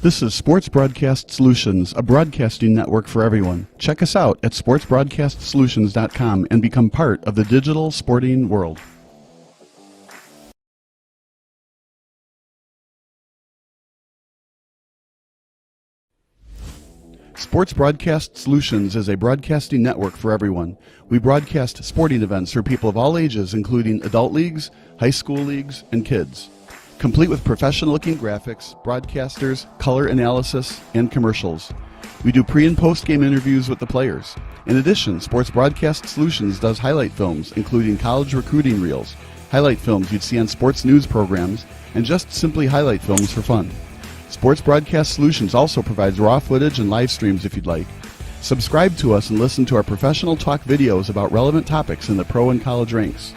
This is Sports Broadcast Solutions, a broadcasting network for everyone. Check us out at sportsbroadcastsolutions.com and become part of the digital sporting world. Sports Broadcast Solutions is a broadcasting network for everyone. We broadcast sporting events for people of all ages, including adult leagues, high school leagues, and kids. Complete with professional-looking graphics, broadcasters, color analysis, and commercials. We do pre- and post-game interviews with the players. In addition, Sports Broadcast Solutions does highlight films, including college recruiting reels, highlight films you'd see on sports news programs, and just simply highlight films for fun. Sports Broadcast Solutions also provides raw footage and live streams if you'd like. Subscribe to us and listen to our professional talk videos about relevant topics in the pro and college ranks.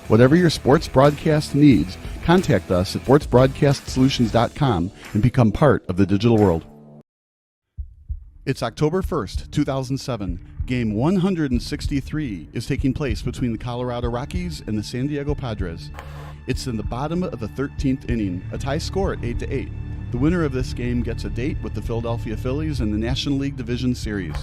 Whatever your sports broadcast needs, contact us at sportsbroadcastsolutions.com and become part of the digital world. It's October 1st, 2007. Game 163 is taking place between the Colorado Rockies and the San Diego Padres. It's in the bottom of the 13th inning, a tie score at 8-8. The winner of this game gets a date with the Philadelphia Phillies in the National League Division Series.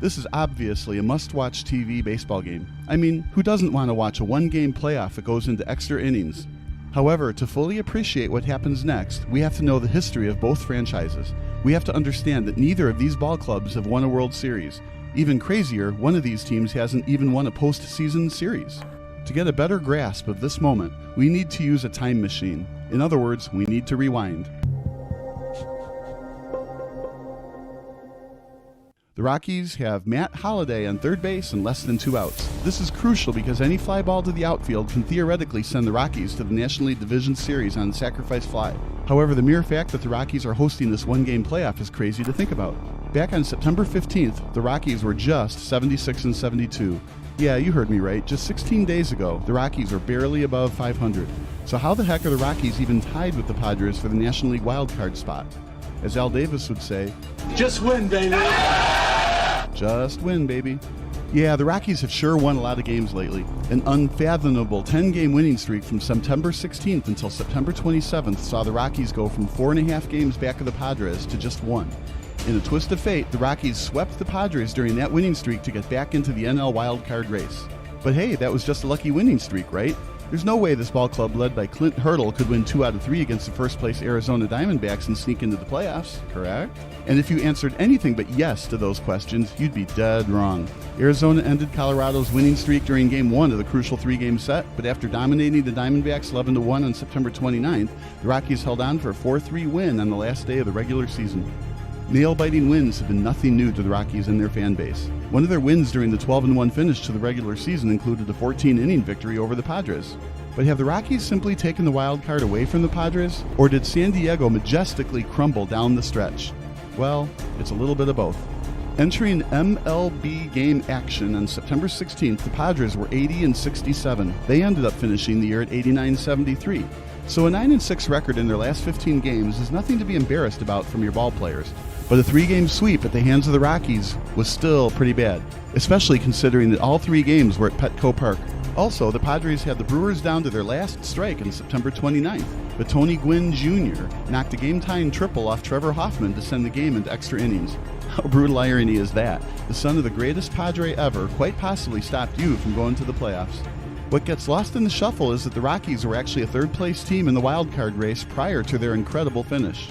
This is obviously a must-watch TV baseball game. I mean, who doesn't want to watch a one-game playoff that goes into extra innings? However, to fully appreciate what happens next, we have to know the history of both franchises. We have to understand that neither of these ball clubs have won a World Series. Even crazier, one of these teams hasn't even won a postseason series. To get a better grasp of this moment, we need to use a time machine. In other words, we need to rewind. The Rockies have Matt Holliday on third base and less than 2 outs. This is crucial because any fly ball to the outfield can theoretically send the Rockies to the National League Division Series on sacrifice fly. However, the mere fact that the Rockies are hosting this one-game playoff is crazy to think about. Back on September 15th, the Rockies were just 76-72. Yeah, you heard me right. Just 16 days ago, the Rockies were barely above 500. So how the heck are the Rockies even tied with the Padres for the National League wildcard spot? As Al Davis would say, just win, baby. Just win, baby. Yeah, the Rockies have sure won a lot of games lately. An unfathomable 10-game winning streak from September 16th until September 27th saw the Rockies go from 4.5 games back of the Padres to just 1. In a twist of fate, the Rockies swept the Padres during that winning streak to get back into the NL wildcard race. But hey, that was just a lucky winning streak, right? There's no way this ball club led by Clint Hurdle could win 2 out of 3 against the first-place Arizona Diamondbacks and sneak into the playoffs, correct? And if you answered anything but yes to those questions, you'd be dead wrong. Arizona ended Colorado's winning streak during Game 1 of the crucial 3-game set, but after dominating the Diamondbacks 11-1 on September 29th, the Rockies held on for a 4-3 win on the last day of the regular season. Nail-biting wins have been nothing new to the Rockies and their fan base. One of their wins during the 12-1 finish to the regular season included a 14-inning victory over the Padres. But have the Rockies simply taken the wild card away from the Padres, or did San Diego majestically crumble down the stretch? Well, it's a little bit of both. Entering MLB game action on September 16th, the Padres were 80-67. They ended up finishing the year at 89-73. So a 9-6 record in their last 15 games is nothing to be embarrassed about from your ball players. But a 3-game sweep at the hands of the Rockies was still pretty bad, especially considering that all 3 games were at Petco Park. Also, the Padres had the Brewers down to their last strike on September 29th, but Tony Gwynn Jr. knocked a game-tying triple off Trevor Hoffman to send the game into extra innings. How brutal irony is that? The son of the greatest Padre ever quite possibly stopped you from going to the playoffs. What gets lost in the shuffle is that the Rockies were actually a third-place team in the wildcard race prior to their incredible finish.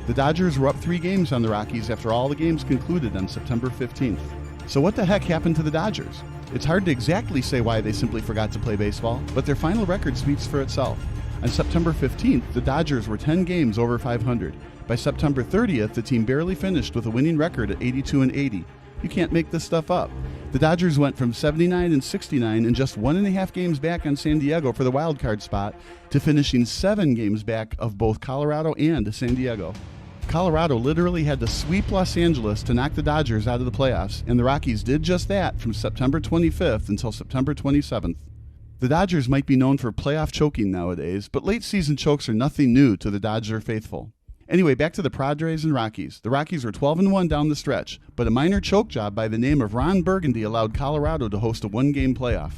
The Dodgers were up 3 games on the Rockies after all the games concluded on September 15th. So what the heck happened to the Dodgers? It's hard to exactly say why they simply forgot to play baseball, but their final record speaks for itself. On September 15th, the Dodgers were 10 games over 500. By September 30th, the team barely finished with a winning record at 82-80. You can't make this stuff up. The Dodgers went from 79-69 and just 1.5 games back on San Diego for the wildcard spot to finishing 7 games back of both Colorado and San Diego. Colorado literally had to sweep Los Angeles to knock the Dodgers out of the playoffs, and the Rockies did just that from September 25th until September 27th. The Dodgers might be known for playoff choking nowadays, but late-season chokes are nothing new to the Dodger faithful. Anyway, back to the Padres and Rockies. The Rockies were 12-1 down the stretch, but a minor choke job by the name of Ron Burgundy allowed Colorado to host a 1-game playoff.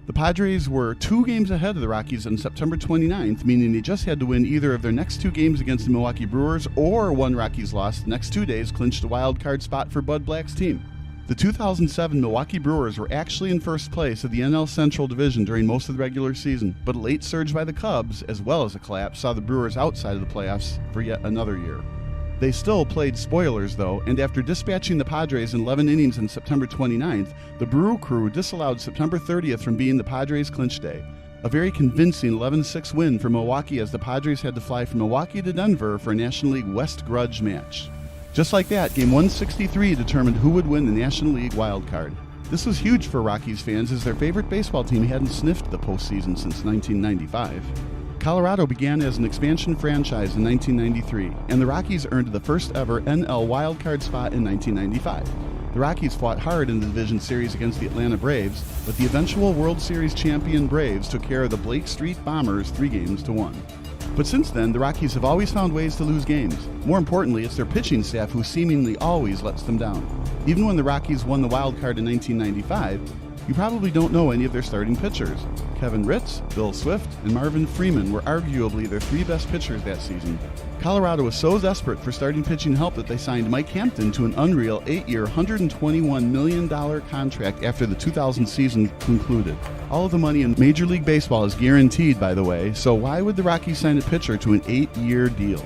The Padres were 2 games ahead of the Rockies on September 29th, meaning they just had to win either of their next 2 games against the Milwaukee Brewers or one Rockies loss the next 2 days clinched a wild card spot for Bud Black's team. The 2007 Milwaukee Brewers were actually in first place of the NL Central Division during most of the regular season, but a late surge by the Cubs, as well as a collapse, saw the Brewers outside of the playoffs for yet another year. They still played spoilers, though, and after dispatching the Padres in 11 innings on September 29th, the Brew Crew disallowed September 30th from being the Padres' clinch day. A very convincing 11-6 win for Milwaukee as the Padres had to fly from Milwaukee to Denver for a National League West grudge match. Just like that, Game 163 determined who would win the National League wild card. This was huge for Rockies fans as their favorite baseball team hadn't sniffed the postseason since 1995. Colorado began as an expansion franchise in 1993, and the Rockies earned the first ever NL wildcard spot in 1995. The Rockies fought hard in the division series against the Atlanta Braves, but the eventual World Series champion Braves took care of the Blake Street Bombers 3-1. But since then, the Rockies have always found ways to lose games. More importantly, it's their pitching staff who seemingly always lets them down. Even when the Rockies won the wild card in 1995, you probably don't know any of their starting pitchers. Kevin Ritz, Bill Swift, and Marvin Freeman were arguably their 3 best pitchers that season. Colorado was so desperate for starting pitching help that they signed Mike Hampton to an unreal 8-year, $121 million contract after the 2000 season concluded. All of the money in Major League Baseball is guaranteed, by the way, so why would the Rockies sign a pitcher to an 8-year deal?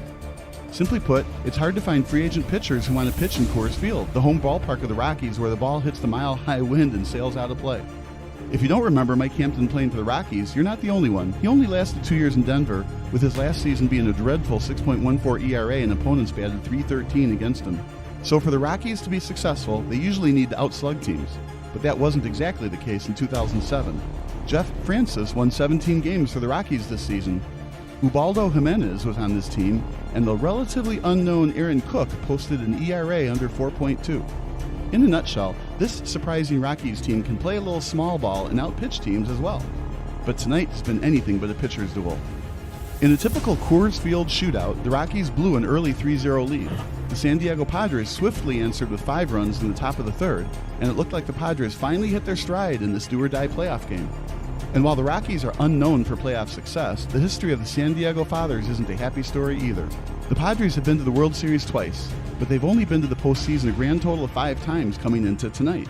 Simply put, it's hard to find free agent pitchers who want to pitch in Coors Field, the home ballpark of the Rockies where the ball hits the mile-high wind and sails out of play. If you don't remember Mike Hampton playing for the Rockies, you're not the only one. He only lasted 2 years in Denver, with his last season being a dreadful 6.14 ERA and opponents batted .313 against him. So for the Rockies to be successful, they usually need to outslug teams. But that wasn't exactly the case in 2007. Jeff Francis won 17 games for the Rockies this season. Ubaldo Jimenez was on this team, and the relatively unknown Aaron Cook posted an ERA under 4.2. In a nutshell, this surprising Rockies team can play a little small ball and outpitch teams as well. But tonight's been anything but a pitcher's duel. In a typical Coors Field shootout, the Rockies blew an early 3-0 lead. The San Diego Padres swiftly answered with 5 runs in the top of the third, and it looked like the Padres finally hit their stride in this do-or-die playoff game. And while the Rockies are unknown for playoff success, the history of the San Diego Fathers isn't a happy story either. The Padres have been to the World Series twice, but they've only been to the postseason a grand total of 5 times coming into tonight.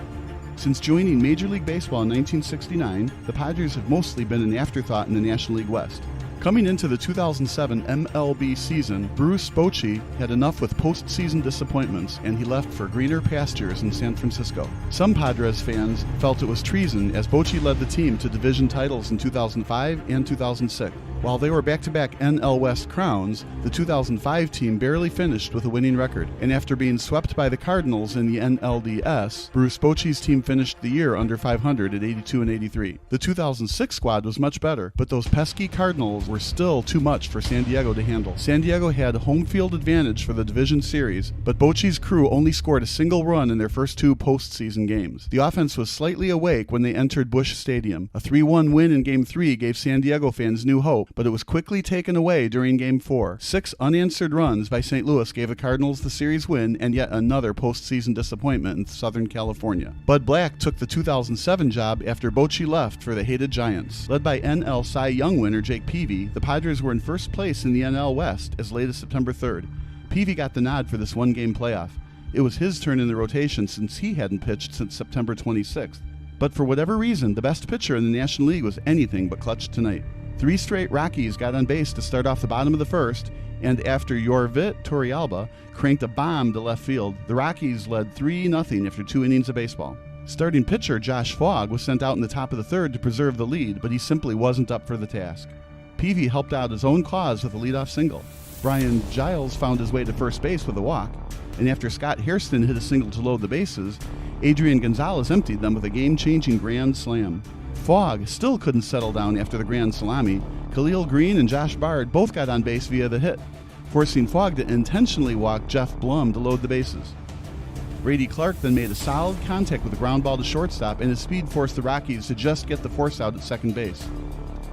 Since joining Major League Baseball in 1969, the Padres have mostly been an afterthought in the National League West. Coming into the 2007 MLB season, Bruce Bochy had enough with postseason disappointments, and he left for greener pastures in San Francisco. Some Padres fans felt it was treason as Bochy led the team to division titles in 2005 and 2006. While they were back-to-back NL West crowns, the 2005 team barely finished with a winning record, and after being swept by the Cardinals in the NLDS, Bruce Bochy's team finished the year under 500 at 82-83. The 2006 squad was much better, but those pesky Cardinals were still too much for San Diego to handle. San Diego had home field advantage for the division series, but Bochy's crew only scored a single run in their first 2 postseason games. The offense was slightly awake when they entered Busch Stadium. A 3-1 win in Game 3 gave San Diego fans new hope, but it was quickly taken away during Game 4. 6 unanswered runs by St. Louis gave the Cardinals the series win and yet another postseason disappointment in Southern California. Bud Black took the 2007 job after Bochy left for the hated Giants. Led by NL Cy Young winner Jake Peavy, the Padres were in first place in the NL West as late as September 3rd. Peavy got the nod for this one-game playoff. It was his turn in the rotation since he hadn't pitched since September 26th. But for whatever reason, the best pitcher in the National League was anything but clutch tonight. 3 straight Rockies got on base to start off the bottom of the first, and after Yorvit Torrealba cranked a bomb to left field, the Rockies led 3-0 after 2 innings of baseball. Starting pitcher Josh Fogg was sent out in the top of the third to preserve the lead, but he simply wasn't up for the task. Peavy helped out his own cause with a leadoff single. Brian Giles found his way to first base with a walk, and after Scott Hairston hit a single to load the bases, Adrian Gonzalez emptied them with a game-changing grand slam. Fogg still couldn't settle down after the grand salami. Khalil Green and Josh Bard both got on base via the hit, forcing Fogg to intentionally walk Jeff Blum to load the bases. Brady Clark then made a solid contact with a ground ball to shortstop, and his speed forced the Rockies to just get the force out at second base.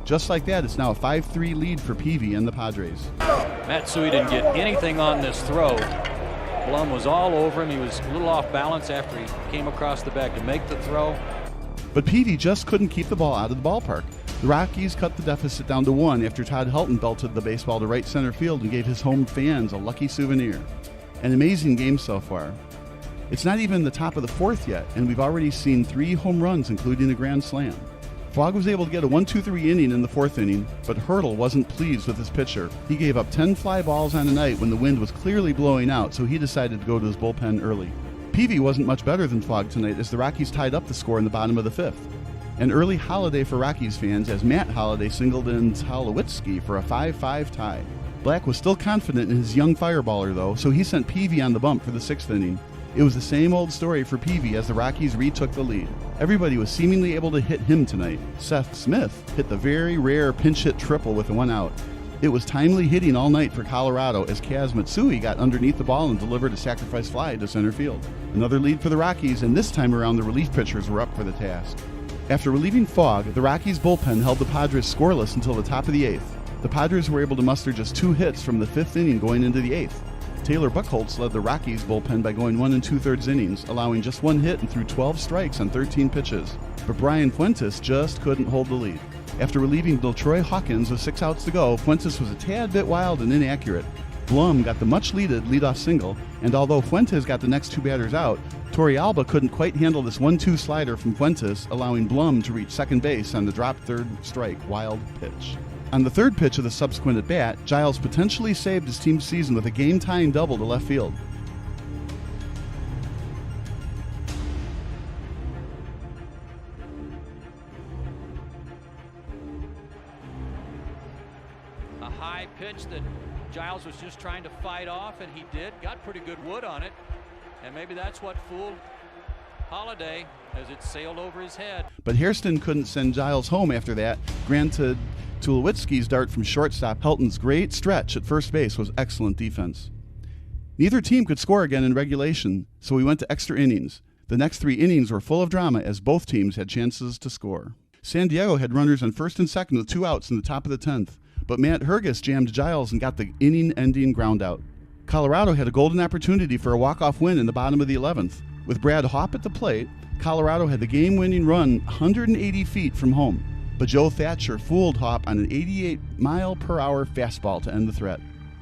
Just like that, it's now a 5-3 lead for Peavy and the Padres. Matsui didn't get anything on this throw. Blum was all over him. He was a little off balance after he came across the bag to make the throw. But Peavy just couldn't keep the ball out of the ballpark. The Rockies cut the deficit down to 1 after Todd Helton belted the baseball to right center field and gave his home fans a lucky souvenir. An amazing game so far. It's not even the top of the 4th yet, and we've already seen 3 home runs, including a grand slam. Fogg was able to get a 1-2-3 inning in the 4th inning, but Hurdle wasn't pleased with his pitcher. He gave up 10 fly balls on a night when the wind was clearly blowing out, so he decided to go to his bullpen early. Peavy wasn't much better than Fogg tonight as the Rockies tied up the score in the bottom of the 5th. An early holiday for Rockies fans as Matt Holliday singled in Tulowitzki for a 5-5 tie. Black was still confident in his young fireballer though, so he sent Peavy on the bump for the 6th inning. It was the same old story for Peavy as the Rockies retook the lead. Everybody was seemingly able to hit him tonight. Seth Smith hit the very rare pinch hit triple with 1 out. It was timely hitting all night for Colorado as Kaz Matsui got underneath the ball and delivered a sacrifice fly to center field. Another lead for the Rockies, and this time around the relief pitchers were up for the task. After relieving Fogg, the Rockies bullpen held the Padres scoreless until the top of the 8th. The Padres were able to muster just 2 hits from the 5th inning going into the 8th. Taylor Buchholz led the Rockies bullpen by going 1 2/3 innings, allowing just 1 hit and threw 12 strikes on 13 pitches. But Brian Fuentes just couldn't hold the lead. After relieving Troy Hawkins with 6 outs to go, Fuentes was a tad bit wild and inaccurate. Blum got the much-needed leadoff single, and although Fuentes got the next 2 batters out, Torrealba couldn't quite handle this 1-2 slider from Fuentes, allowing Blum to reach second base on the drop 3rd strike wild pitch. On the 3rd pitch of the subsequent at-bat, Giles potentially saved his team's season with a game-tying double to left field. A high pitch that Giles was just trying to fight off, and he did. Got pretty good wood on it, and maybe that's what fooled Holliday as it sailed over his head. But Hairston couldn't send Giles home after that. Granted, Tulowitzki's dart from shortstop, Helton's great stretch at first base was excellent defense. Neither team could score again in regulation, so we went to extra innings. The next 3 innings were full of drama as both teams had chances to score. San Diego had runners on 1st and 2nd with 2 outs in the top of the 10th, but Matt Herges jammed Giles and got the inning-ending ground out. Colorado had a golden opportunity for a walk-off win in the bottom of the 11th. With Brad Hopp at the plate, Colorado had the game-winning run 180 feet from home, but Joe Thatcher fooled Hopp on an 88-mile-per-hour fastball to end the threat.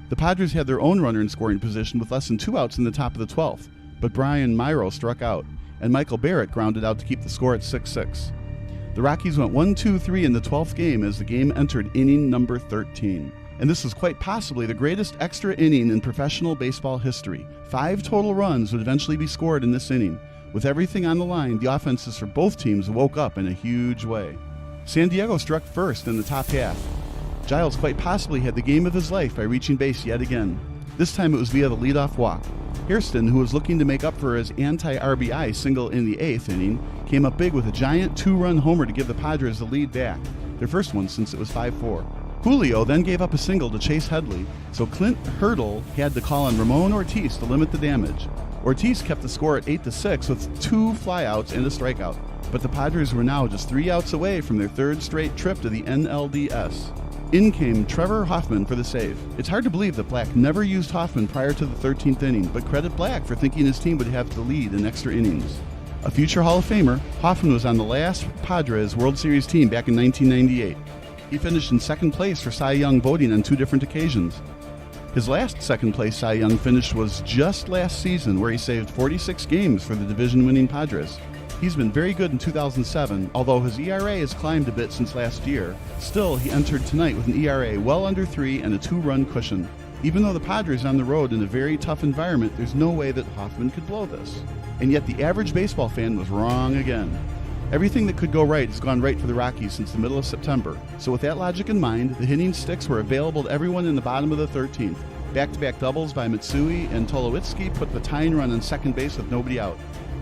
The Padres had their own runner in scoring position with less than 2 outs in the top of the 12th, but Brian Myro struck out, and Michael Barrett grounded out to keep the score at 6-6. The Rockies went 1-2-3 in the 12th game as the game entered inning number 13. And this was quite possibly the greatest extra inning in professional baseball history. 5 total runs would eventually be scored in this inning. With everything on the line, the offenses for both teams woke up in a huge way. San Diego struck first in the top half. Giles quite possibly had the game of his life by reaching base yet again. This time it was via the leadoff walk. Hairston, who was looking to make up for his anti-RBI single in the 8th inning, came up big with a giant 2-run homer to give the Padres the lead back, their first one since it was 5-4. Julio then gave up a single to Chase Headley, so Clint Hurdle had to call on Ramon Ortiz to limit the damage. Ortiz kept the score at 8-6 with 2 flyouts and a strikeout, but the Padres were now just 3 outs away from their 3rd straight trip to the NLDS. In came Trevor Hoffman for the save. It's hard to believe that Black never used Hoffman prior to the 13th inning, but credit Black for thinking his team would have the lead in extra innings. A future Hall of Famer, Hoffman was on the last Padres World Series team back in 1998. He finished in 2nd place for Cy Young voting on 2 different occasions. His last 2nd place Cy Young finish was just last season, where he saved 46 games for the division-winning Padres. He's been very good in 2007, although his ERA has climbed a bit since last year. Still, he entered tonight with an ERA well under 3 and a 2-run cushion. Even though the Padres are on the road in a very tough environment, there's no way that Hoffman could blow this. And yet the average baseball fan was wrong again. Everything that could go right has gone right for the Rockies since the middle of September. So with that logic in mind, the hitting sticks were available to everyone in the bottom of the 13th. Back-to-back doubles by Matsui and Tulowitzki put the tying run on second base with nobody out.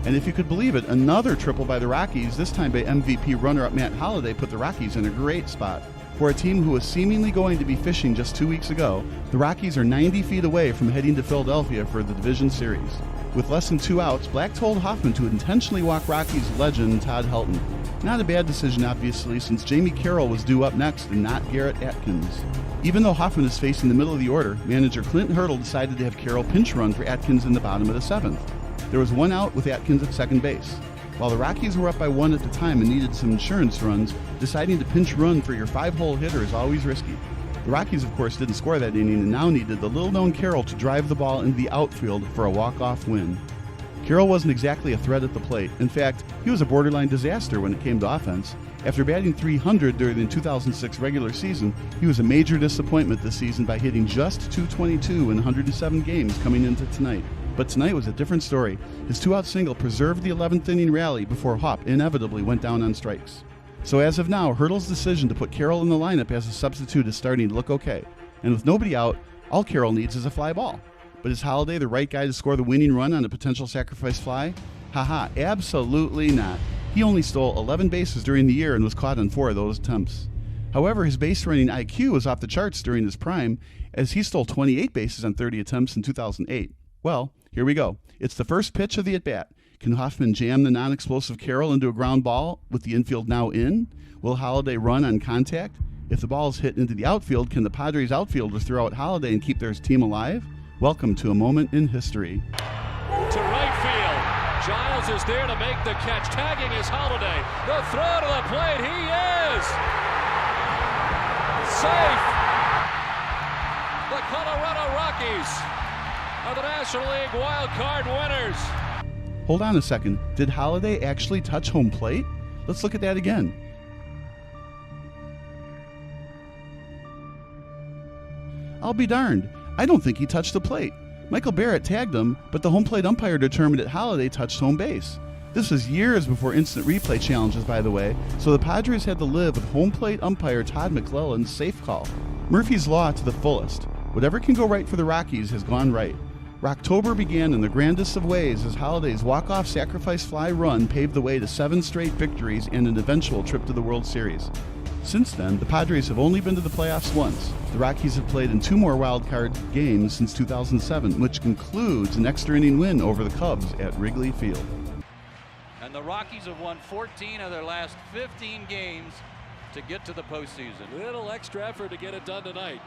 And if you could believe it, another triple by the Rockies, this time by MVP runner-up Matt Holliday, put the Rockies in a great spot. For a team who was seemingly going to be fishing just 2 weeks ago, the Rockies are 90 feet away from heading to Philadelphia for the division series. With less than 2 outs, Black told Hoffman to intentionally walk Rockies legend Todd Helton. Not a bad decision, obviously, since Jamie Carroll was due up next and not Garrett Atkins. Even though Hoffman is facing the middle of the order, manager Clint Hurdle decided to have Carroll pinch run for Atkins in the bottom of the 7th. There was 1 out with Atkins at second base. While the Rockies were up by 1 at the time and needed some insurance runs, deciding to pinch run for your 5-hole hitter is always risky. The Rockies, of course, didn't score that inning and now needed the little-known Carroll to drive the ball into the outfield for a walk-off win. Carroll wasn't exactly a threat at the plate. In fact, he was a borderline disaster when it came to offense. After batting .300 during the 2006 regular season, he was a major disappointment this season by hitting just .222 in 107 games coming into tonight. But tonight was a different story. His 2-out single preserved the 11th inning rally before Hop inevitably went down on strikes. So as of now, Hurdle's decision to put Carroll in the lineup as a substitute is starting to look okay. And with nobody out, all Carroll needs is a fly ball. But is Holliday the right guy to score the winning run on a potential sacrifice fly? Haha, absolutely not. He only stole 11 bases during the year and was caught on 4 of those attempts. However, his base running IQ was off the charts during his prime, as he stole 28 bases on 30 attempts in 2008. Well, here we go. It's the first pitch of the at-bat. Can Hoffman jam the non-explosive Carroll into a ground ball with the infield now in? Will Holliday run on contact? If the ball is hit into the outfield, can the Padres outfielders throw out Holliday and keep their team alive? Welcome to a moment in history. To right field. Giles is there to make the catch. Tagging is Holliday. The throw to the plate. He is safe. The Colorado Rockies are the National League wild card winners. Hold on a second. Did Holliday actually touch home plate? Let's look at that again. I'll be darned. I don't think he touched the plate. Michael Barrett tagged him, but the home plate umpire determined that Holliday touched home base. This was years before instant replay challenges, by the way, so the Padres had to live with home plate umpire Todd McClellan's safe call. Murphy's Law to the fullest. Whatever can go right for the Rockies has gone right. Rocktober began in the grandest of ways as Holliday's walk-off sacrifice fly run paved the way to 7 straight victories and an eventual trip to the World Series. Since then, the Padres have only been to the playoffs once. The Rockies have played in 2 more wild-card games since 2007, which concludes an extra-inning win over the Cubs at Wrigley Field. And the Rockies have won 14 of their last 15 games to get to the postseason. Little extra effort to get it done tonight.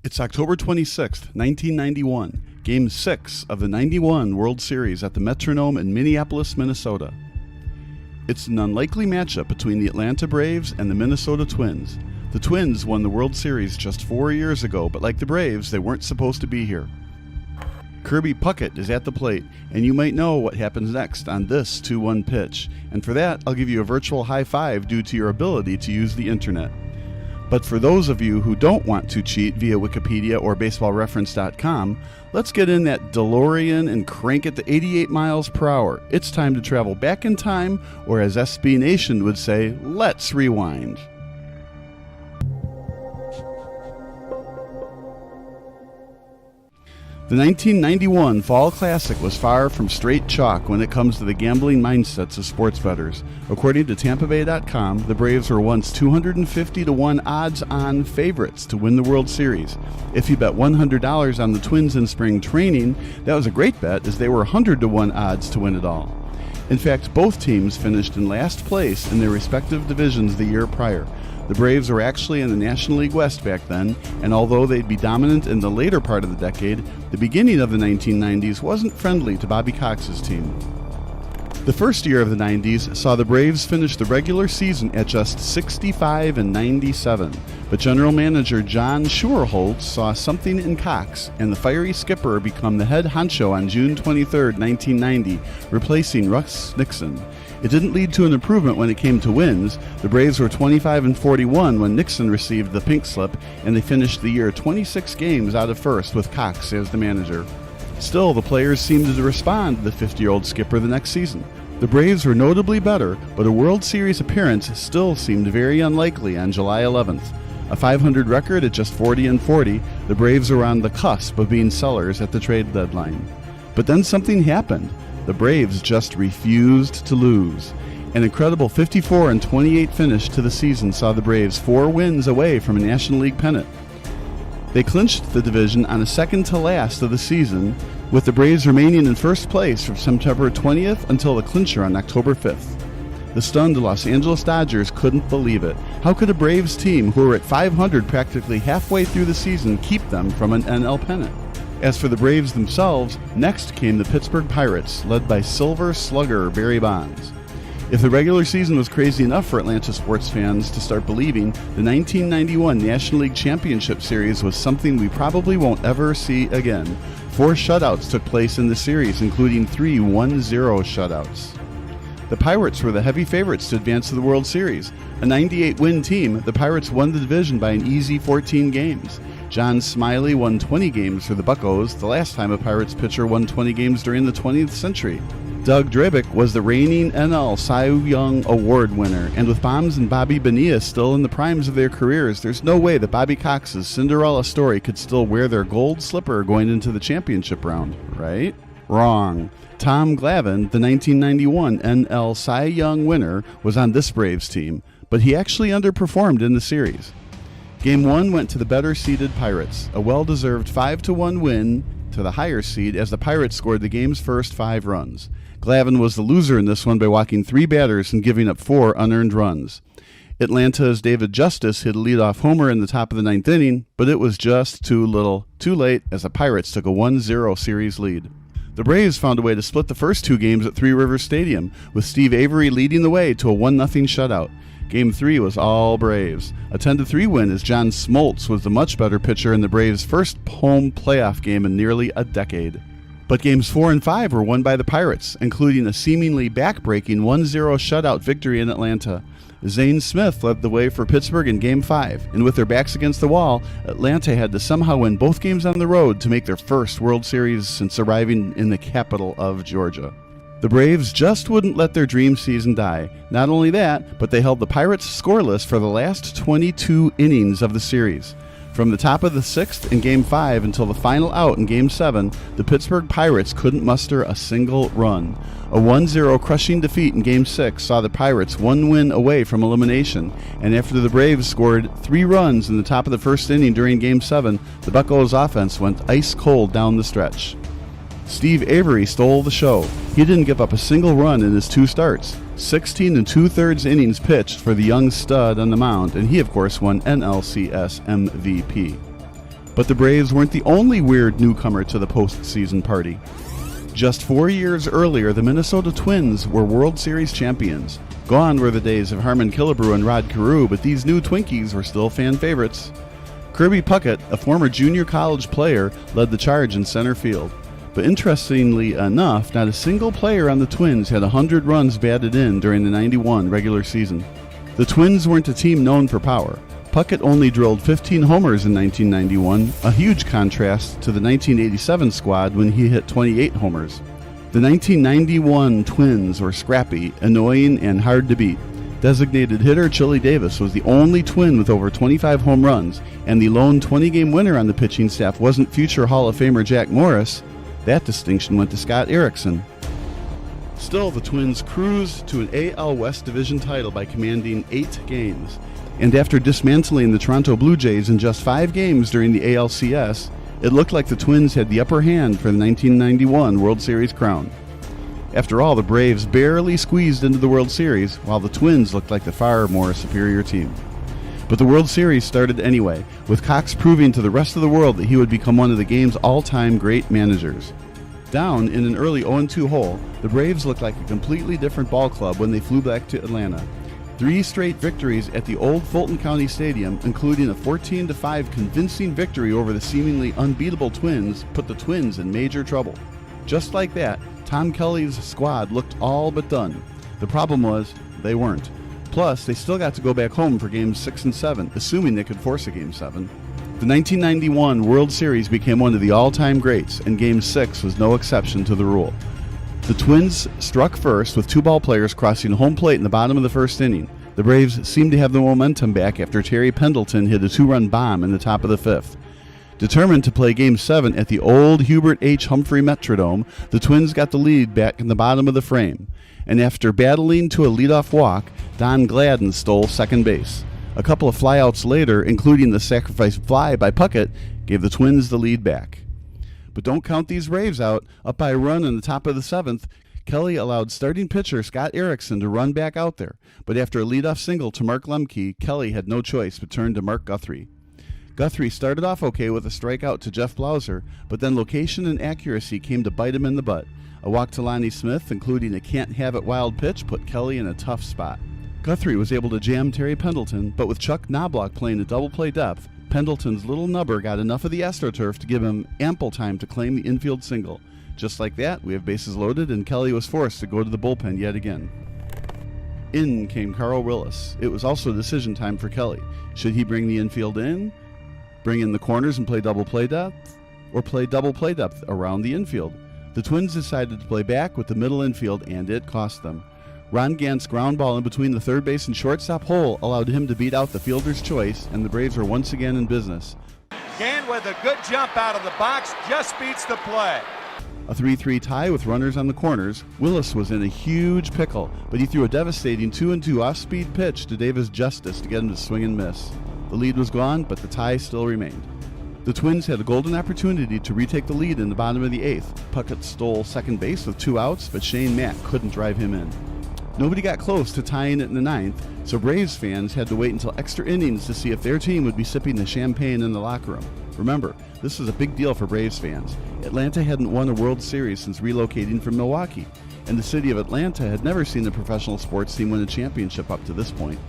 It's October 26th, 1991, Game 6 of the 91 World Series at the Metronome in Minneapolis, Minnesota. It's an unlikely matchup between the Atlanta Braves and the Minnesota Twins. The Twins won the World Series just 4 years ago, but like the Braves, they weren't supposed to be here. Kirby Puckett is at the plate, and you might know what happens next on this 2-1 pitch. And for that, I'll give you a virtual high five due to your ability to use the internet. But for those of you who don't want to cheat via Wikipedia or BaseballReference.com, let's get in that DeLorean and crank it to 88 miles per hour. It's time to travel back in time, or as SB Nation would say, let's rewind. The 1991 Fall Classic was far from straight chalk when it comes to the gambling mindsets of sports bettors. According to TampaBay.com, the Braves were once 250-1 odds-on favorites to win the World Series. If you bet $100 on the Twins in spring training, that was a great bet, as they were 100-1 odds to win it all. In fact, both teams finished in last place in their respective divisions the year prior. The Braves were actually in the National League West back then, and although they'd be dominant in the later part of the decade, the beginning of the 1990s wasn't friendly to Bobby Cox's team. The first year of the 90s saw the Braves finish the regular season at just 65-97, but general manager John Schuerholz saw something in Cox, and the fiery skipper become the head honcho on June 23, 1990, replacing Russ Nixon. It didn't lead to an improvement when it came to wins. The Braves were 25-41 when Nixon received the pink slip, and they finished the year 26 games out of first with Cox as the manager. Still, the players seemed to respond to the 50-year-old skipper the next season. The Braves were notably better, but a World Series appearance still seemed very unlikely on July 11th. A .500 record at just 40-40, the Braves were on the cusp of being sellers at the trade deadline. But then something happened. The Braves just refused to lose. An incredible 54-28 finish to the season saw the Braves 4 wins away from a National League pennant. They clinched the division on the second to last of the season, with the Braves remaining in first place from September 20th until the clincher on October 5th. The stunned Los Angeles Dodgers couldn't believe it. How could a Braves team who were at .500 practically halfway through the season keep them from an NL pennant? As for the Braves themselves, next came the Pittsburgh Pirates, led by Silver Slugger Barry Bonds. If the regular season was crazy enough for Atlanta sports fans to start believing, the 1991 National League Championship Series was something we probably won't ever see again. 4 shutouts took place in the series, including 3 1-0 shutouts. The Pirates were the heavy favorites to advance to the World Series. A 98-win team, the Pirates won the division by an easy 14 games. John Smiley won 20 games for the Buccos, the last time a Pirates pitcher won 20 games during the 20th century. Doug Drabick was the reigning NL Cy Young Award winner, and with Bombs and Bobby Benet still in the primes of their careers, there's no way that Bobby Cox's Cinderella story could still wear their gold slipper going into the championship round, right? Wrong. Tom Glavine, the 1991 NL Cy Young winner, was on this Braves team, but he actually underperformed in the series. Game 1 went to the better-seeded Pirates, a well-deserved 5-1 win to the higher seed as the Pirates scored the game's first 5 runs. Glavine was the loser in this one by walking 3 batters and giving up 4 unearned runs. Atlanta's David Justice hit a leadoff homer in the top of the 9th inning, but it was just too late as the Pirates took a 1-0 series lead. The Braves found a way to split the first 2 games at Three Rivers Stadium, with Steve Avery leading the way to a 1-0 shutout. Game 3 was all Braves. A 10-3 win as John Smoltz was the much better pitcher in the Braves' first home playoff game in nearly a decade. But games 4 and 5 were won by the Pirates, including a seemingly back-breaking 1-0 shutout victory in Atlanta. Zane Smith led the way for Pittsburgh in Game 5, and with their backs against the wall, Atlanta had to somehow win both games on the road to make their first World Series since arriving in the capital of Georgia. The Braves just wouldn't let their dream season die. Not only that, but they held the Pirates scoreless for the last 22 innings of the series. From the top of the 6th in Game 5 until the final out in Game 7, the Pittsburgh Pirates couldn't muster a single run. A 1-0 crushing defeat in Game 6 saw the Pirates 1 win away from elimination, and after the Braves scored 3 runs in the top of the first inning during Game 7, the Buccos offense went ice cold down the stretch. Steve Avery stole the show. He didn't give up a single run in his 2 starts. 16 2/3 innings pitched for the young stud on the mound, and he of course won NLCS MVP. But the Braves weren't the only weird newcomer to the postseason party. Just 4 years earlier, the Minnesota Twins were World Series champions. Gone were the days of Harmon Killebrew and Rod Carew, but these new Twinkies were still fan favorites. Kirby Puckett, a former junior college player, led the charge in center field. But interestingly enough, not a single player on the Twins had 100 runs batted in during the 91 regular season. The Twins weren't a team known for power. Puckett only drilled 15 homers in 1991, a huge contrast to the 1987 squad when he hit 28 homers. The 1991 Twins were scrappy, annoying, and hard to beat. Designated hitter Chili Davis was the only Twin with over 25 home runs, and the lone 20-game winner on the pitching staff wasn't future Hall of Famer Jack Morris. That distinction went to Scott Erickson. Still, the Twins cruised to an AL West Division title by commanding 8 games. And after dismantling the Toronto Blue Jays in just 5 games during the ALCS, it looked like the Twins had the upper hand for the 1991 World Series crown. After all, the Braves barely squeezed into the World Series, while the Twins looked like the far more superior team. But the World Series started anyway, with Cox proving to the rest of the world that he would become one of the game's all-time great managers. Down in an early 0-2 hole, the Braves looked like a completely different ball club when they flew back to Atlanta. 3 straight victories at the old Fulton County Stadium, including a 14-5 convincing victory over the seemingly unbeatable Twins, put the Twins in major trouble. Just like that, Tom Kelly's squad looked all but done. The problem was, they weren't. Plus, they still got to go back home for Games 6 and 7, assuming they could force a Game 7. The 1991 World Series became one of the all-time greats, and Game 6 was no exception to the rule. The Twins struck first with 2 ball players crossing home plate in the bottom of the first inning. The Braves seemed to have the momentum back after Terry Pendleton hit a 2-run bomb in the top of the 5th. Determined to play Game 7 at the old Hubert H. Humphrey Metrodome, the Twins got the lead back in the bottom of the frame, and after battling to a leadoff walk, Don Gladden stole second base. A couple of flyouts later, including the sacrifice fly by Puckett, gave the Twins the lead back. But don't count these Braves out. Up by a run in the top of the 7th, Kelly allowed starting pitcher Scott Erickson to run back out there. But after a leadoff single to Mark Lemke, Kelly had no choice but turned to Mark Guthrie. Guthrie started off okay with a strikeout to Jeff Blauser, but then location and accuracy came to bite him in the butt. A walk to Lonnie Smith, including a can't-have-it wild pitch, put Kelly in a tough spot. Guthrie was able to jam Terry Pendleton, but with Chuck Knobloch playing at double-play depth, Pendleton's little nubber got enough of the AstroTurf to give him ample time to claim the infield single. Just like that, we have bases loaded, and Kelly was forced to go to the bullpen yet again. In came Carl Willis. It was also decision time for Kelly. Should he bring the infield in, bring in the corners and play double play depth, or play double play depth around the infield? The Twins decided to play back with the middle infield, and it cost them. Ron Gant's ground ball in between the third base and shortstop hole allowed him to beat out the fielder's choice, and the Braves were once again in business. Gant with a good jump out of the box just beats the play. A 3-3 tie with runners on the corners. Willis was in a huge pickle, but he threw a devastating 2-2 off-speed pitch to Davis Justice to get him to swing and miss. The lead was gone, but the tie still remained. The Twins had a golden opportunity to retake the lead in the bottom of the 8th. Puckett stole second base with 2 outs, but Shane Mack couldn't drive him in. Nobody got close to tying it in the 9th, so Braves fans had to wait until extra innings to see if their team would be sipping the champagne in the locker room. Remember, this was a big deal for Braves fans. Atlanta hadn't won a World Series since relocating from Milwaukee, and the city of Atlanta had never seen a professional sports team win a championship up to this point.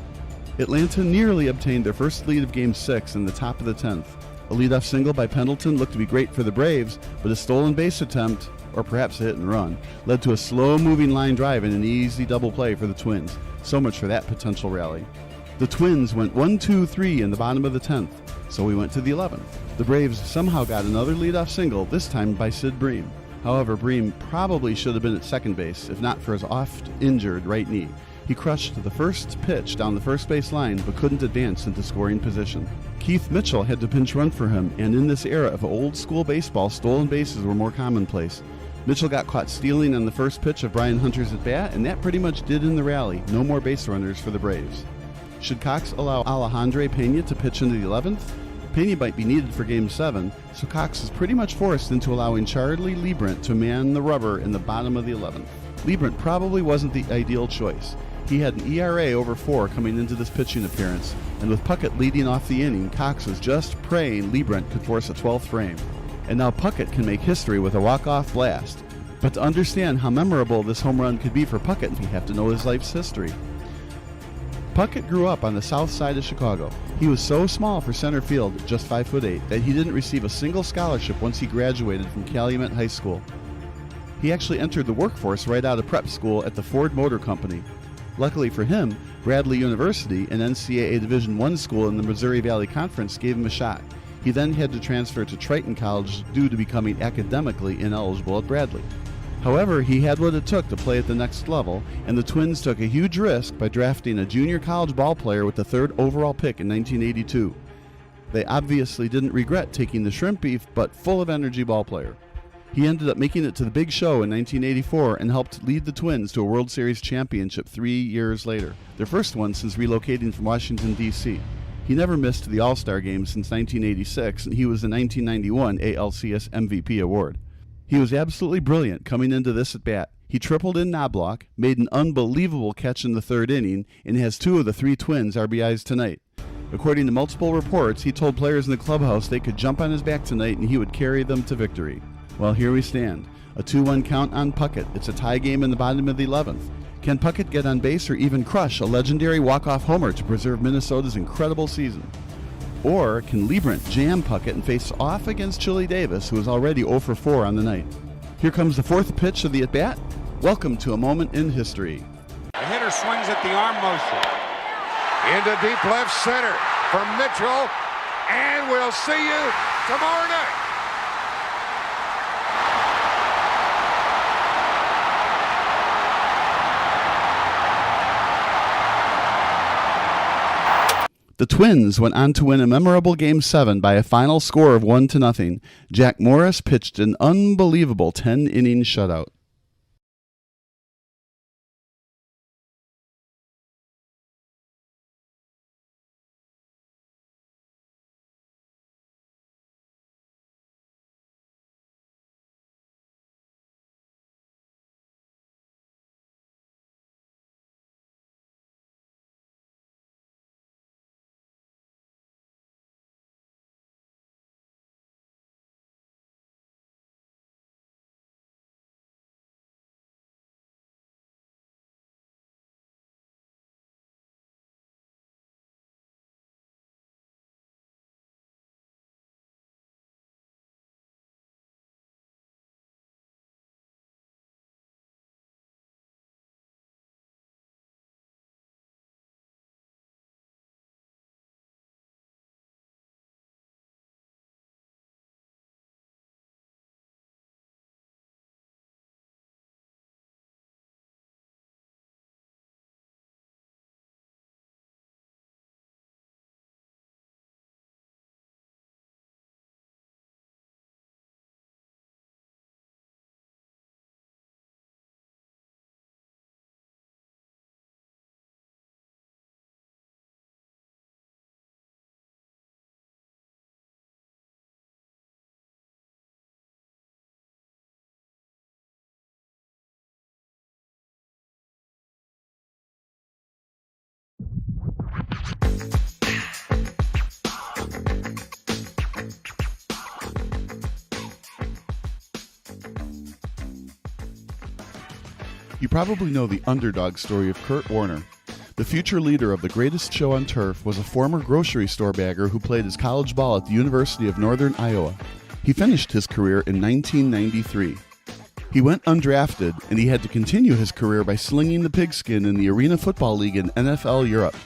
Atlanta nearly obtained their first lead of Game 6 in the top of the 10th. A leadoff single by Pendleton looked to be great for the Braves, but a stolen base attempt, or perhaps a hit and run, led to a slow-moving line drive and an easy double play for the Twins. So much for that potential rally. The Twins went 1-2-3 in the bottom of the 10th, so we went to the 11th. The Braves somehow got another leadoff single, this time by Sid Bream. However, Bream probably should have been at second base, if not for his oft-injured right knee. He crushed the first pitch down the first base line, but couldn't advance into scoring position. Keith Mitchell had to pinch run for him, and in this era of old-school baseball, stolen bases were more commonplace. Mitchell got caught stealing on the first pitch of Brian Hunter's at-bat, and that pretty much did in the rally. No more base runners for the Braves. Should Cox allow Alejandro Pena to pitch into the 11th? Pena might be needed for Game 7, so Cox is pretty much forced into allowing Charlie Liebrant to man the rubber in the bottom of the 11th. Liebrant probably wasn't the ideal choice. He had an ERA over 4 coming into this pitching appearance, and with Puckett leading off the inning, Cox was just praying Liebrant could force a 12th frame. And now Puckett can make history with a walk-off blast. But to understand how memorable this home run could be for Puckett, we have to know his life's history. Puckett grew up on the south side of Chicago. He was so small for center field, just 5'8", that he didn't receive a single scholarship once he graduated from Calumet High School. He actually entered the workforce right out of prep school at the Ford Motor Company. Luckily for him, Bradley University, an NCAA Division I school in the Missouri Valley Conference, gave him a shot. He then had to transfer to Triton College due to becoming academically ineligible at Bradley. However, he had what it took to play at the next level, and the Twins took a huge risk by drafting a junior college ball player with the 3rd overall pick in 1982. They obviously didn't regret taking the shrimp beef but full of energy ball player. He ended up making it to the big show in 1984 and helped lead the Twins to a World Series championship 3 years later, their first one since relocating from Washington, D.C. He never missed the All-Star game since 1986, and he was the 1991 ALCS MVP award. He was absolutely brilliant coming into this at-bat. He tripled in Knobloch, made an unbelievable catch in the 3rd inning, and has 2 of the 3 Twins' RBIs tonight. According to multiple reports, he told players in the clubhouse they could jump on his back tonight and he would carry them to victory. Well, here we stand. A 2-1 count on Puckett. It's a tie game in the bottom of the 11th. Can Puckett get on base or even crush a legendary walk-off homer to preserve Minnesota's incredible season? Or can Liebrant jam Puckett and face off against Chili Davis, who is already 0 for 4 on the night? Here comes the 4th pitch of the at-bat. Welcome to a moment in history. The hitter swings at the arm motion. Into deep left center from Mitchell, and we'll see you tomorrow night. The Twins went on to win a memorable Game 7 by a final score of 1-0. Jack Morris pitched an unbelievable 10-inning shutout. You probably know the underdog story of Kurt Warner. The future leader of the greatest show on turf was a former grocery store bagger who played his college ball at the University of Northern Iowa. He finished his career in 1993. He went undrafted, and he had to continue his career by slinging the pigskin in the Arena Football League in NFL Europe.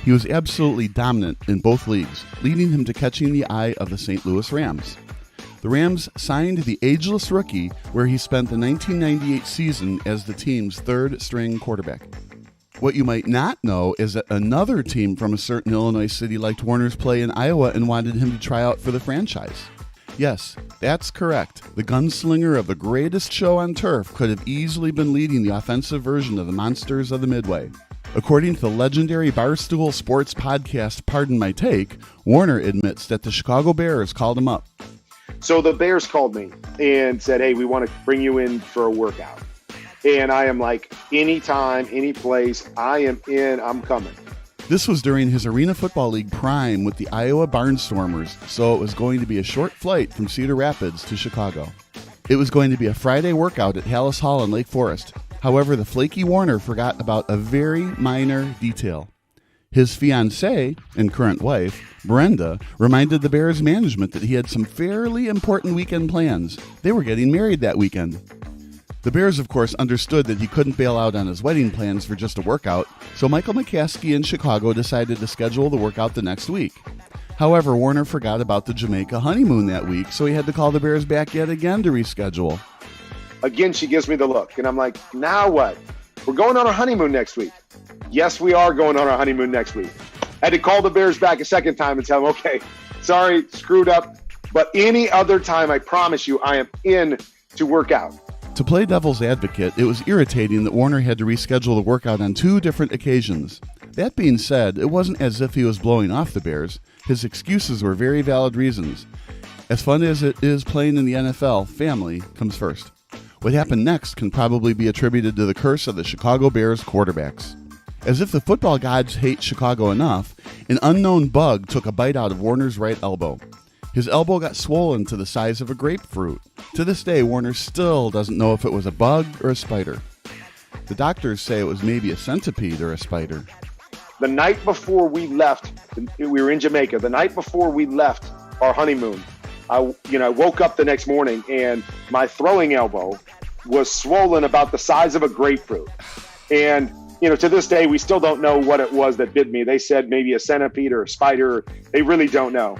He was absolutely dominant in both leagues, leading him to catching the eye of the St. Louis Rams. The Rams signed the ageless rookie, where he spent the 1998 season as the team's third-string quarterback. What you might not know is that another team from a certain Illinois city liked Warner's play in Iowa and wanted him to try out for the franchise. Yes, that's correct. The gunslinger of the greatest show on turf could have easily been leading the offensive version of the Monsters of the Midway. According to the legendary Barstool Sports podcast Pardon My Take, Warner admits that the Chicago Bears called him up. So the Bears called me and said, hey, we want to bring you in for a workout. And I am like, anytime, any place, I am in, I'm coming. This was during his Arena Football League prime with the Iowa Barnstormers, so it was going to be a short flight from Cedar Rapids to Chicago. It was going to be a Friday workout at Hallis Hall in Lake Forest. However, the flaky Warner forgot about a very minor detail. His fiancée and current wife, Brenda, reminded the Bears management that he had some fairly important weekend plans. They were getting married that weekend. The Bears, of course, understood that he couldn't bail out on his wedding plans for just a workout, so Michael McCaskey in Chicago decided to schedule the workout the next week. However, Warner forgot about the Jamaica honeymoon that week, so he had to call the Bears back yet again to reschedule. Again, she gives me the look, and I'm like, now what? We're going on our honeymoon next week. Yes, we are going on our honeymoon next week. I had to call the Bears back a second time and tell them, okay, sorry, screwed up. But any other time, I promise you, I am in to work out. To play devil's advocate, it was irritating that Warner had to reschedule the workout on 2 different occasions. That being said, it wasn't as if he was blowing off the Bears. His excuses were very valid reasons. As fun as it is playing in the NFL, family comes first. What happened next can probably be attributed to the curse of the Chicago Bears quarterbacks. As if the football gods hate Chicago enough, an unknown bug took a bite out of Warner's right elbow. His elbow got swollen to the size of a grapefruit. To this day, Warner still doesn't know if it was a bug or a spider. The doctors say it was maybe a centipede or a spider. The night before we left, we were in Jamaica. The night before we left our honeymoon, I woke up the next morning and my throwing elbow was swollen about the size of a grapefruit. And, to this day, we still don't know what it was that bit me. They said maybe a centipede or a spider. They really don't know.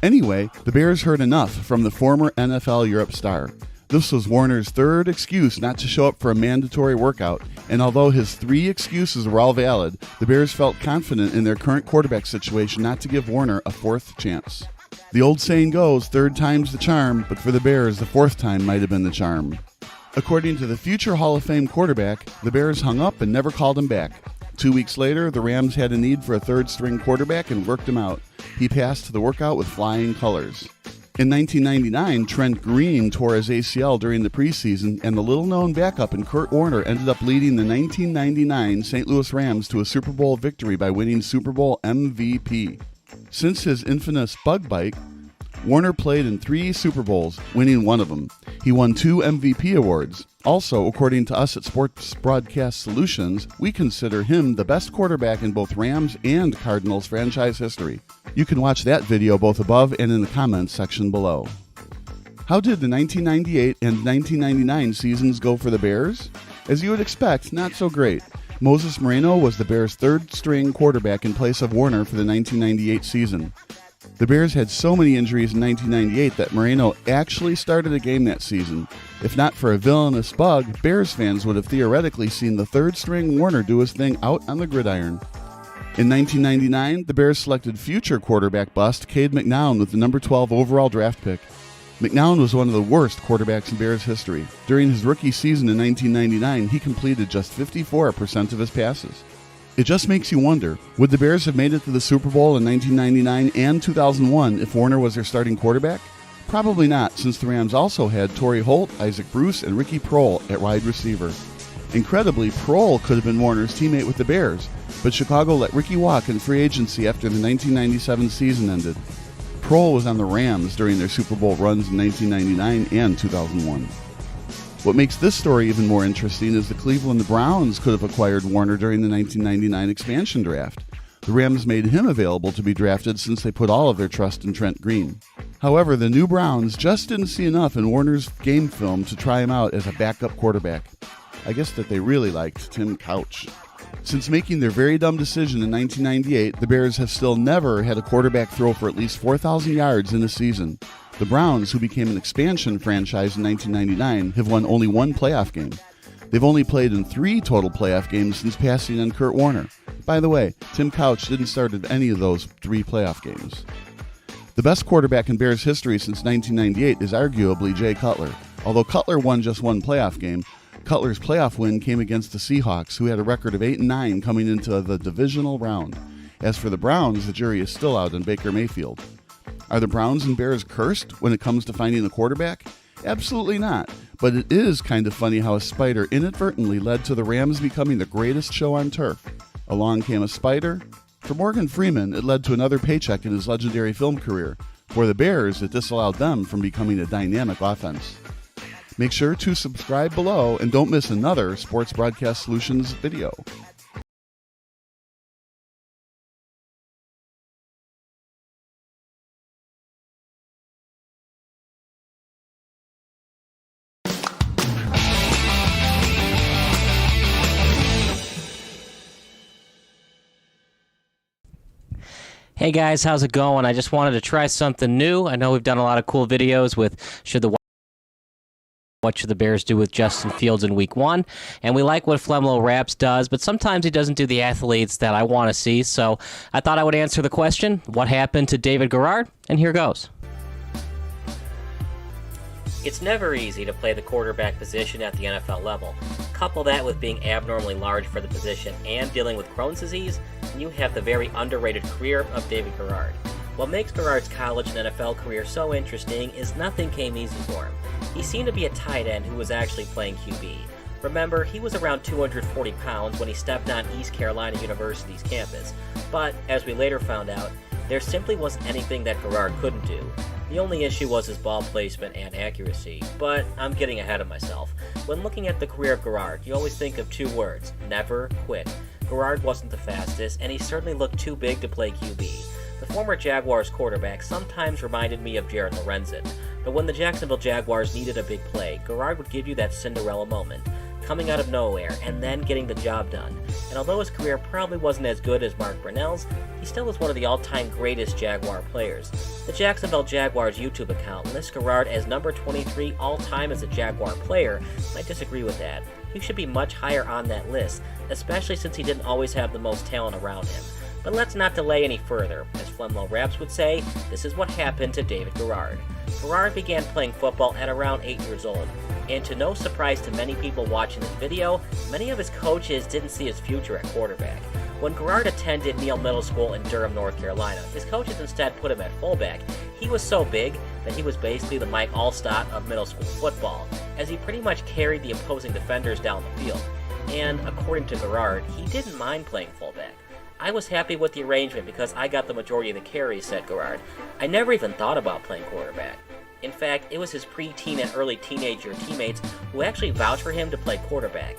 Anyway, the Bears heard enough from the former NFL Europe star. This was Warner's third excuse not to show up for a mandatory workout, and although his 3 excuses were all valid, the Bears felt confident in their current quarterback situation not to give Warner a 4th chance. The old saying goes, 3rd time's the charm, but for the Bears, the 4th time might have been the charm. According to the future Hall of Fame quarterback, the Bears hung up and never called him back. 2 weeks later, the Rams had a need for a 3rd-string quarterback and worked him out. He passed the workout with flying colors. In 1999, Trent Green tore his ACL during the preseason, and the little-known backup in Kurt Warner ended up leading the 1999 St. Louis Rams to a Super Bowl victory by winning Super Bowl MVP. Since his infamous bug bite, Warner played in 3 Super Bowls, winning one of them. He won 2 MVP awards. Also, according to us at Sports Broadcast Solutions, we consider him the best quarterback in both Rams and Cardinals franchise history. You can watch that video both above and in the comments section below. How did the 1998 and 1999 seasons go for the Bears? As you would expect, not so great. Moses Moreno was the Bears' 3rd-string quarterback in place of Warner for the 1998 season. The Bears had so many injuries in 1998 that Moreno actually started a game that season. If not for a villainous bug, Bears fans would have theoretically seen the 3rd-string Warner do his thing out on the gridiron. In 1999, the Bears selected future quarterback bust Cade McNown with the number 12 overall draft pick. McNown was one of the worst quarterbacks in Bears history. During his rookie season in 1999, he completed just 54% of his passes. It just makes you wonder, would the Bears have made it to the Super Bowl in 1999 and 2001 if Warner was their starting quarterback? Probably not, since the Rams also had Torrey Holt, Isaac Bruce, and Ricky Proehl at wide receiver. Incredibly, Proehl could have been Warner's teammate with the Bears, but Chicago let Ricky walk in free agency after the 1997 season ended. Proehl was on the Rams during their Super Bowl runs in 1999 and 2001. What makes this story even more interesting is the Cleveland Browns could have acquired Warner during the 1999 expansion draft. The Rams made him available to be drafted since they put all of their trust in Trent Green. However, the new Browns just didn't see enough in Warner's game film to try him out as a backup quarterback. I guess that they really liked Tim Couch. Since making their very dumb decision in 1998, the Bears have still never had a quarterback throw for at least 4,000 yards in a season. The Browns, who became an expansion franchise in 1999, have won only 1 playoff game. They've only played in 3 total playoff games since passing on Kurt Warner. By the way, Tim Couch didn't start at any of those 3 playoff games. The best quarterback in Bears history since 1998 is arguably Jay Cutler. Although Cutler won just 1 playoff game, Cutler's playoff win came against the Seahawks, who had a record of 8-9 coming into the divisional round. As for the Browns, the jury is still out on Baker Mayfield. Are the Browns and Bears cursed when it comes to finding a quarterback? Absolutely not. But it is kind of funny how a spider inadvertently led to the Rams becoming the greatest show on turf. Along came a spider. For Morgan Freeman, it led to another paycheck in his legendary film career. For the Bears, it disallowed them from becoming a dynamic offense. Make sure to subscribe below and don't miss another Sports Broadcast Solutions video. Hey guys, how's it going? I just wanted to try something new. I know we've done a lot of cool videos with what should the Bears do with Justin Fields in Week 1, and we like what Flemlo Raps does, but sometimes he doesn't do the athletes that I want to see, so I thought I would answer the question, what happened to David Garrard? And here goes. It's never easy to play the quarterback position at the NFL level. Couple that with being abnormally large for the position and dealing with Crohn's disease, and you have the very underrated career of David Garrard. What makes Garrard's college and NFL career so interesting is nothing came easy for him. He seemed to be a tight end who was actually playing QB. Remember, he was around 240 pounds when he stepped on East Carolina University's campus, but as we later found out, there simply wasn't anything that Garrard couldn't do. The only issue was his ball placement and accuracy, but I'm getting ahead of myself. When looking at the career of Garrard, you always think of two words: never quit. Garrard wasn't the fastest, and he certainly looked too big to play QB. The former Jaguars quarterback sometimes reminded me of Jared Lorenzen, but when the Jacksonville Jaguars needed a big play, Garrard would give you that Cinderella moment, coming out of nowhere and then getting the job done. And although his career probably wasn't as good as Mark Brunell's, he still was one of the all-time greatest Jaguar players. The Jacksonville Jaguars YouTube account lists Garrard as number 23 all-time as a Jaguar player, and I disagree with that. He should be much higher on that list, especially since he didn't always have the most talent around him. But let's not delay any further. As Flemlo Raps would say, this is what happened to David Garrard. Garrard began playing football at around 8 years old, and to no surprise to many people watching this video, many of his coaches didn't see his future at quarterback. When Garrard attended Neal Middle School in Durham, North Carolina, his coaches instead put him at fullback. He was so big that he was basically the Mike Allstott of middle school football, as he pretty much carried the opposing defenders down the field. And according to Garrard, he didn't mind playing fullback. I was happy with the arrangement because I got the majority of the carries, said Garrard. I never even thought about playing quarterback. In fact, it was his preteen and early teenager teammates who actually vouched for him to play quarterback.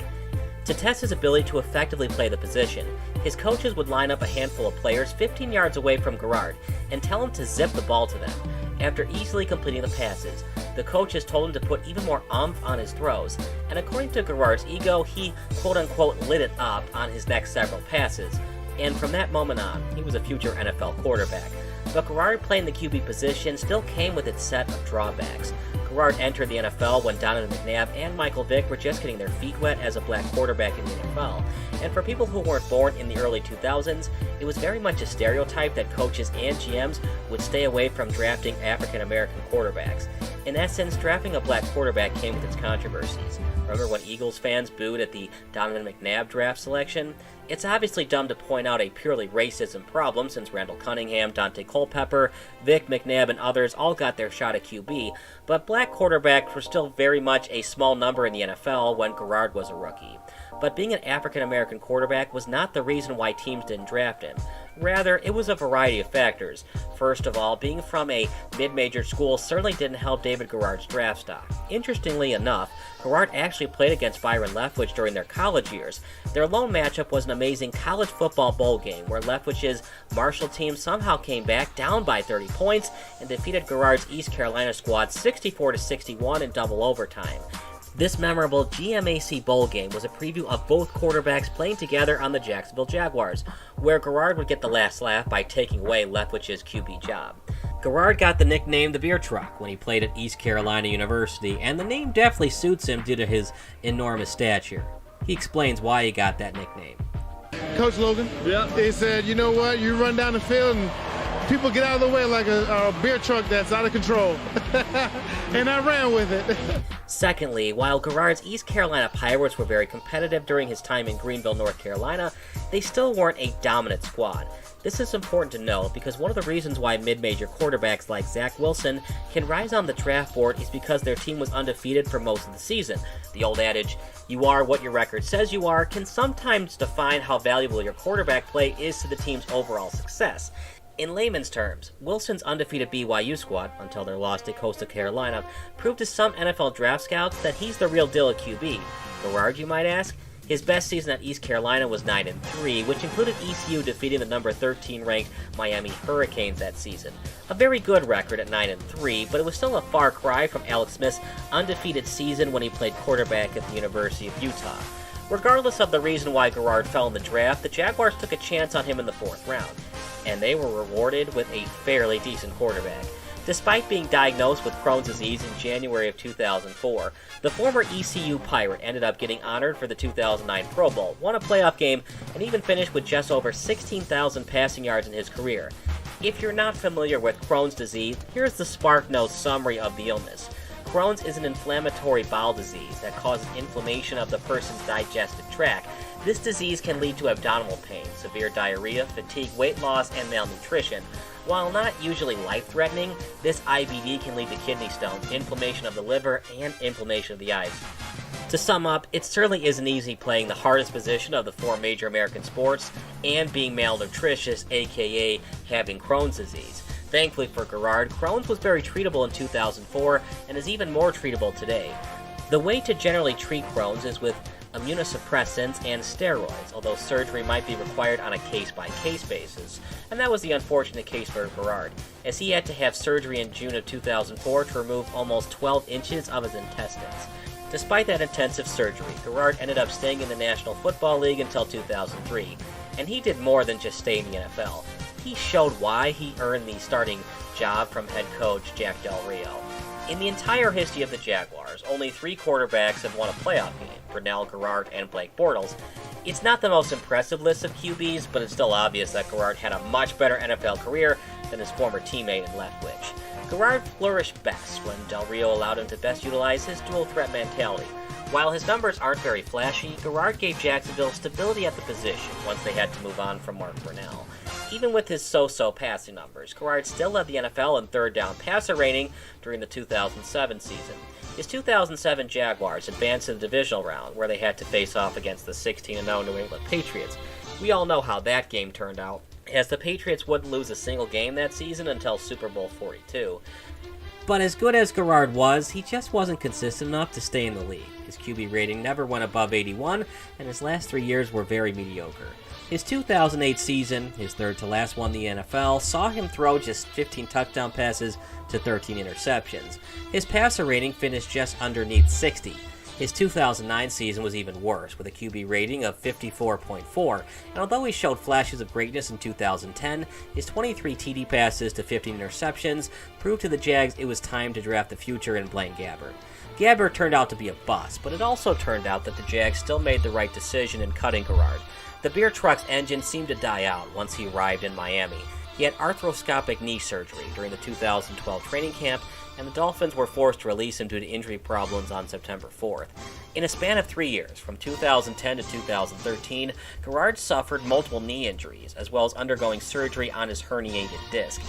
To test his ability to effectively play the position, his coaches would line up a handful of players 15 yards away from Garrard and tell him to zip the ball to them. After easily completing the passes, the coaches told him to put even more oomph on his throws, and according to Garrard's ego, he quote-unquote lit it up on his next several passes. And from that moment on, he was a future NFL quarterback. But Garrard playing the QB position still came with its set of drawbacks. Garrard entered the NFL when Donovan McNabb and Michael Vick were just getting their feet wet as a black quarterback in the NFL. And for people who weren't born in the early 2000s, it was very much a stereotype that coaches and GMs would stay away from drafting African American quarterbacks. In essence, drafting a black quarterback came with its controversies. Remember when Eagles fans booed at the Donovan McNabb draft selection? It's obviously dumb to point out a purely racism problem since Randall Cunningham, Dante Culpepper, Vic McNabb, and others all got their shot at QB, but black quarterbacks were still very much a small number in the NFL when Garrard was a rookie. But being an African-American quarterback was not the reason why teams didn't draft him. Rather, it was a variety of factors. First of all, being from a mid-major school certainly didn't help David Garrard's draft stock. Interestingly enough, Garrard actually played against Byron Leftwich during their college years. Their lone matchup was an amazing college football bowl game where Leftwich's Marshall team somehow came back down by 30 points and defeated Garrard's East Carolina squad 64-61 in double overtime. This memorable GMAC Bowl game was a preview of both quarterbacks playing together on the Jacksonville Jaguars, where Garrard would get the last laugh by taking away Leftwich's QB job. Garrard got the nickname the Beer Truck when he played at East Carolina University, and the name definitely suits him due to his enormous stature. He explains why he got that nickname. Coach Logan, they said, you know what, you run down the field and people get out of the way like a beer truck that's out of control. And I ran with it. Secondly, while Garrard's East Carolina Pirates were very competitive during his time in Greenville, North Carolina, they still weren't a dominant squad. This is important to know because one of the reasons why mid-major quarterbacks like Zach Wilson can rise on the draft board is because their team was undefeated for most of the season. The old adage, you are what your record says you are, can sometimes define how valuable your quarterback play is to the team's overall success. In layman's terms, Wilson's undefeated BYU squad, until their loss to Coastal Carolina, proved to some NFL draft scouts that he's the real deal at QB. Garrard, you might ask? His best season at East Carolina was 9-3, which included ECU defeating the number 13-ranked Miami Hurricanes that season. A very good record at 9-3, but it was still a far cry from Alex Smith's undefeated season when he played quarterback at the University of Utah. Regardless of the reason why Garrard fell in the draft, the Jaguars took a chance on him in the 4th round, and they were rewarded with a fairly decent quarterback. Despite being diagnosed with Crohn's disease in January of 2004, the former ECU Pirate ended up getting honored for the 2009 Pro Bowl, won a playoff game, and even finished with just over 16,000 passing yards in his career. If you're not familiar with Crohn's disease, here's the SparkNotes summary of the illness. Crohn's is an inflammatory bowel disease that causes inflammation of the person's digestive tract. This disease can lead to abdominal pain, severe diarrhea, fatigue, weight loss, and malnutrition. While not usually life-threatening, this IBD can lead to kidney stones, inflammation of the liver, and inflammation of the eyes. To sum up, it certainly isn't easy playing the hardest position of the 4 major American sports and being malnutritious, aka having Crohn's disease. Thankfully for Garrard, Crohn's was very treatable in 2004 and is even more treatable today. The way to generally treat Crohn's is with immunosuppressants and steroids, although surgery might be required on a case-by-case basis, and that was the unfortunate case for Garrard, as he had to have surgery in June of 2004 to remove almost 12 inches of his intestines. Despite that intensive surgery, Garrard ended up staying in the National Football League until 2003, and he did more than just stay in the NFL. He showed why he earned the starting job from head coach Jack Del Rio. In the entire history of the Jaguars, only 3 quarterbacks have won a playoff game, Brunell, Garrard, and Blake Bortles. It's not the most impressive list of QBs, but it's still obvious that Garrard had a much better NFL career than his former teammate in Leftwich. Garrard flourished best when Del Rio allowed him to best utilize his dual-threat mentality. While his numbers aren't very flashy, Garrard gave Jacksonville stability at the position once they had to move on from Mark Brunell. Even with his so-so passing numbers, Garrard still led the NFL in third down passer rating during the 2007 season. His 2007 Jaguars advanced to the divisional round, where they had to face off against the 16-0 New England Patriots. We all know how that game turned out, as the Patriots wouldn't lose a single game that season until Super Bowl 42. But as good as Garrard was, he just wasn't consistent enough to stay in the league. His QB rating never went above 81, and his last 3 years were very mediocre. His 2008 season, his third to last one in the NFL, saw him throw just 15 touchdown passes to 13 interceptions. His passer rating finished just underneath 60. His 2009 season was even worse, with a QB rating of 54.4, and although he showed flashes of greatness in 2010, his 23 TD passes to 15 interceptions proved to the Jags it was time to draft the future in Blaine Gabbert. Gabbert turned out to be a bust, but it also turned out that the Jags still made the right decision in cutting Garrard. The beer truck's engine seemed to die out once he arrived in Miami. He had arthroscopic knee surgery during the 2012 training camp, and the Dolphins were forced to release him due to injury problems on September 4th. In a span of 3 years, from 2010 to 2013, Garrard suffered multiple knee injuries, as well as undergoing surgery on his herniated disc.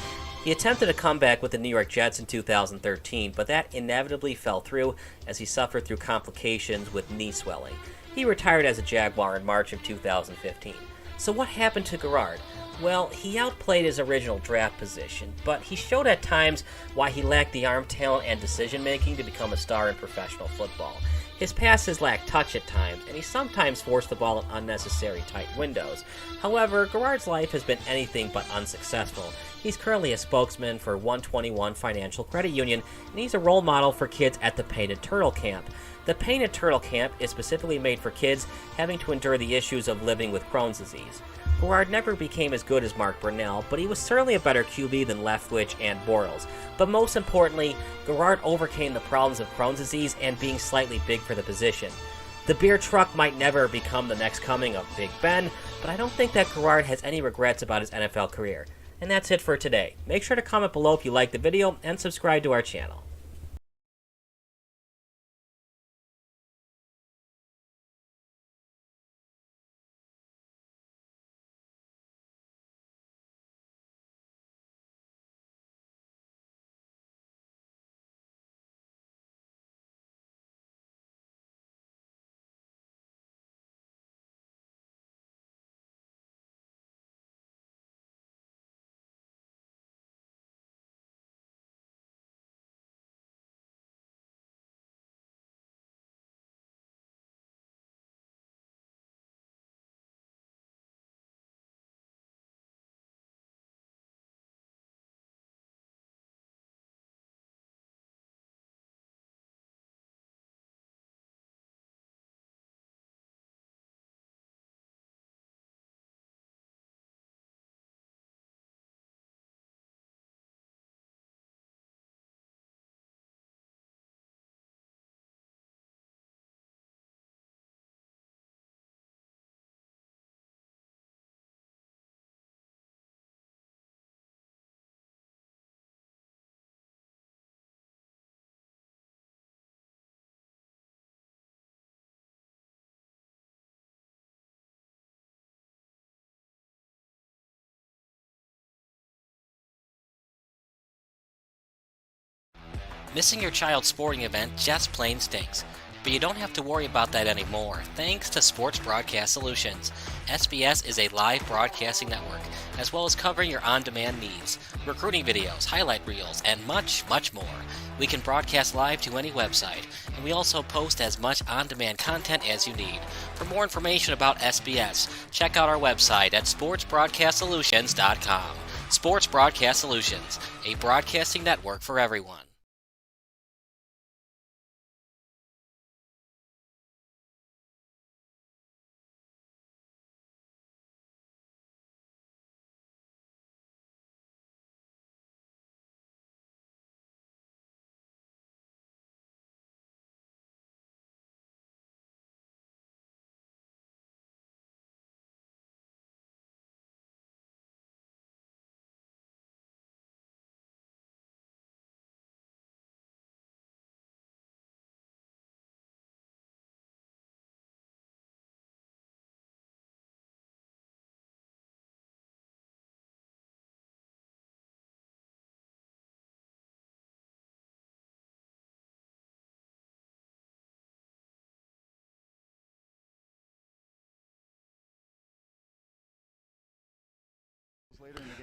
He attempted a comeback with the New York Jets in 2013, but that inevitably fell through as he suffered through complications with knee swelling. He retired as a Jaguar in March of 2015. So what happened to Garrard? Well, he outplayed his original draft position, but he showed at times why he lacked the arm talent and decision-making to become a star in professional football. His passes lacked touch at times, and he sometimes forced the ball in unnecessary tight windows. However, Garrard's life has been anything but unsuccessful. He's currently a spokesman for 121 Financial Credit Union, and he's a role model for kids at the Painted Turtle Camp. The Painted Turtle Camp is specifically made for kids having to endure the issues of living with Crohn's disease. Garrard never became as good as Mark Brunell, but he was certainly a better QB than Leftwich and Bortles. But most importantly, Garrard overcame the problems of Crohn's disease and being slightly big for the position. The beer truck might never become the next coming of Big Ben, but I don't think that Garrard has any regrets about his NFL career. And that's it for today. Make sure to comment below if you liked the video and subscribe to our channel. Missing your child's sporting event just plain stinks. But you don't have to worry about that anymore, thanks to Sports Broadcast Solutions. SBS is a live broadcasting network as well as covering your on-demand needs, recruiting videos, highlight reels, and much, much more. We can broadcast live to any website, and we also post as much on-demand content as you need. For more information about SBS, check out our website at sportsbroadcastsolutions.com. Sports Broadcast Solutions, a broadcasting network for everyone.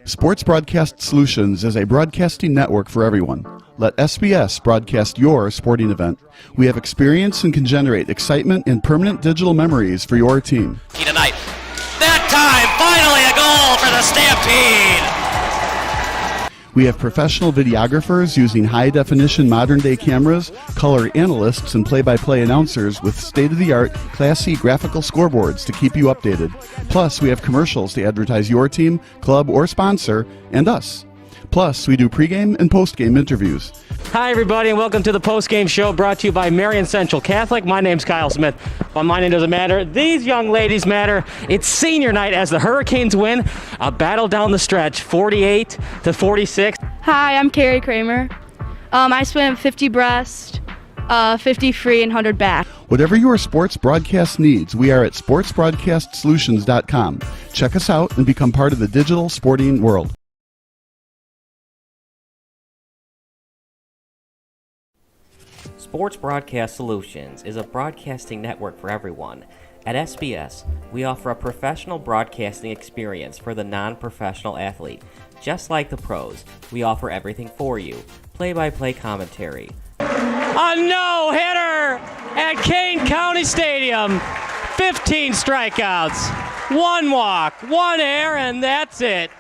Sports Broadcast Solutions is a broadcasting network for everyone. Let SBS broadcast your sporting event. We have experience and can generate excitement and permanent digital memories for your team. Tonight, that time, finally a goal for the Stampede! We have professional videographers using high-definition modern-day cameras, color analysts, and play-by-play announcers with state-of-the-art, classy graphical scoreboards to keep you updated. Plus, we have commercials to advertise your team, club, or sponsor, and us. Plus, we do pregame and postgame interviews. Hi, everybody, and welcome to the postgame show brought to you by Marion Central Catholic. My name's Kyle Smith, but my name doesn't matter. These young ladies matter. It's senior night as the Hurricanes win a battle down the stretch, 48-46. Hi, I'm Carrie Kramer. I swim 50 breast, 50 free, and 100 back. Whatever your sports broadcast needs, we are at sportsbroadcastsolutions.com. Check us out and become part of the digital sporting world. Sports Broadcast Solutions is a broadcasting network for everyone. At SBS, we offer a professional broadcasting experience for the non-professional athlete. Just like the pros, we offer everything for you. Play-by-play commentary. A no-hitter at Kane County Stadium. 15 strikeouts, 1 walk, 1 error, and that's it.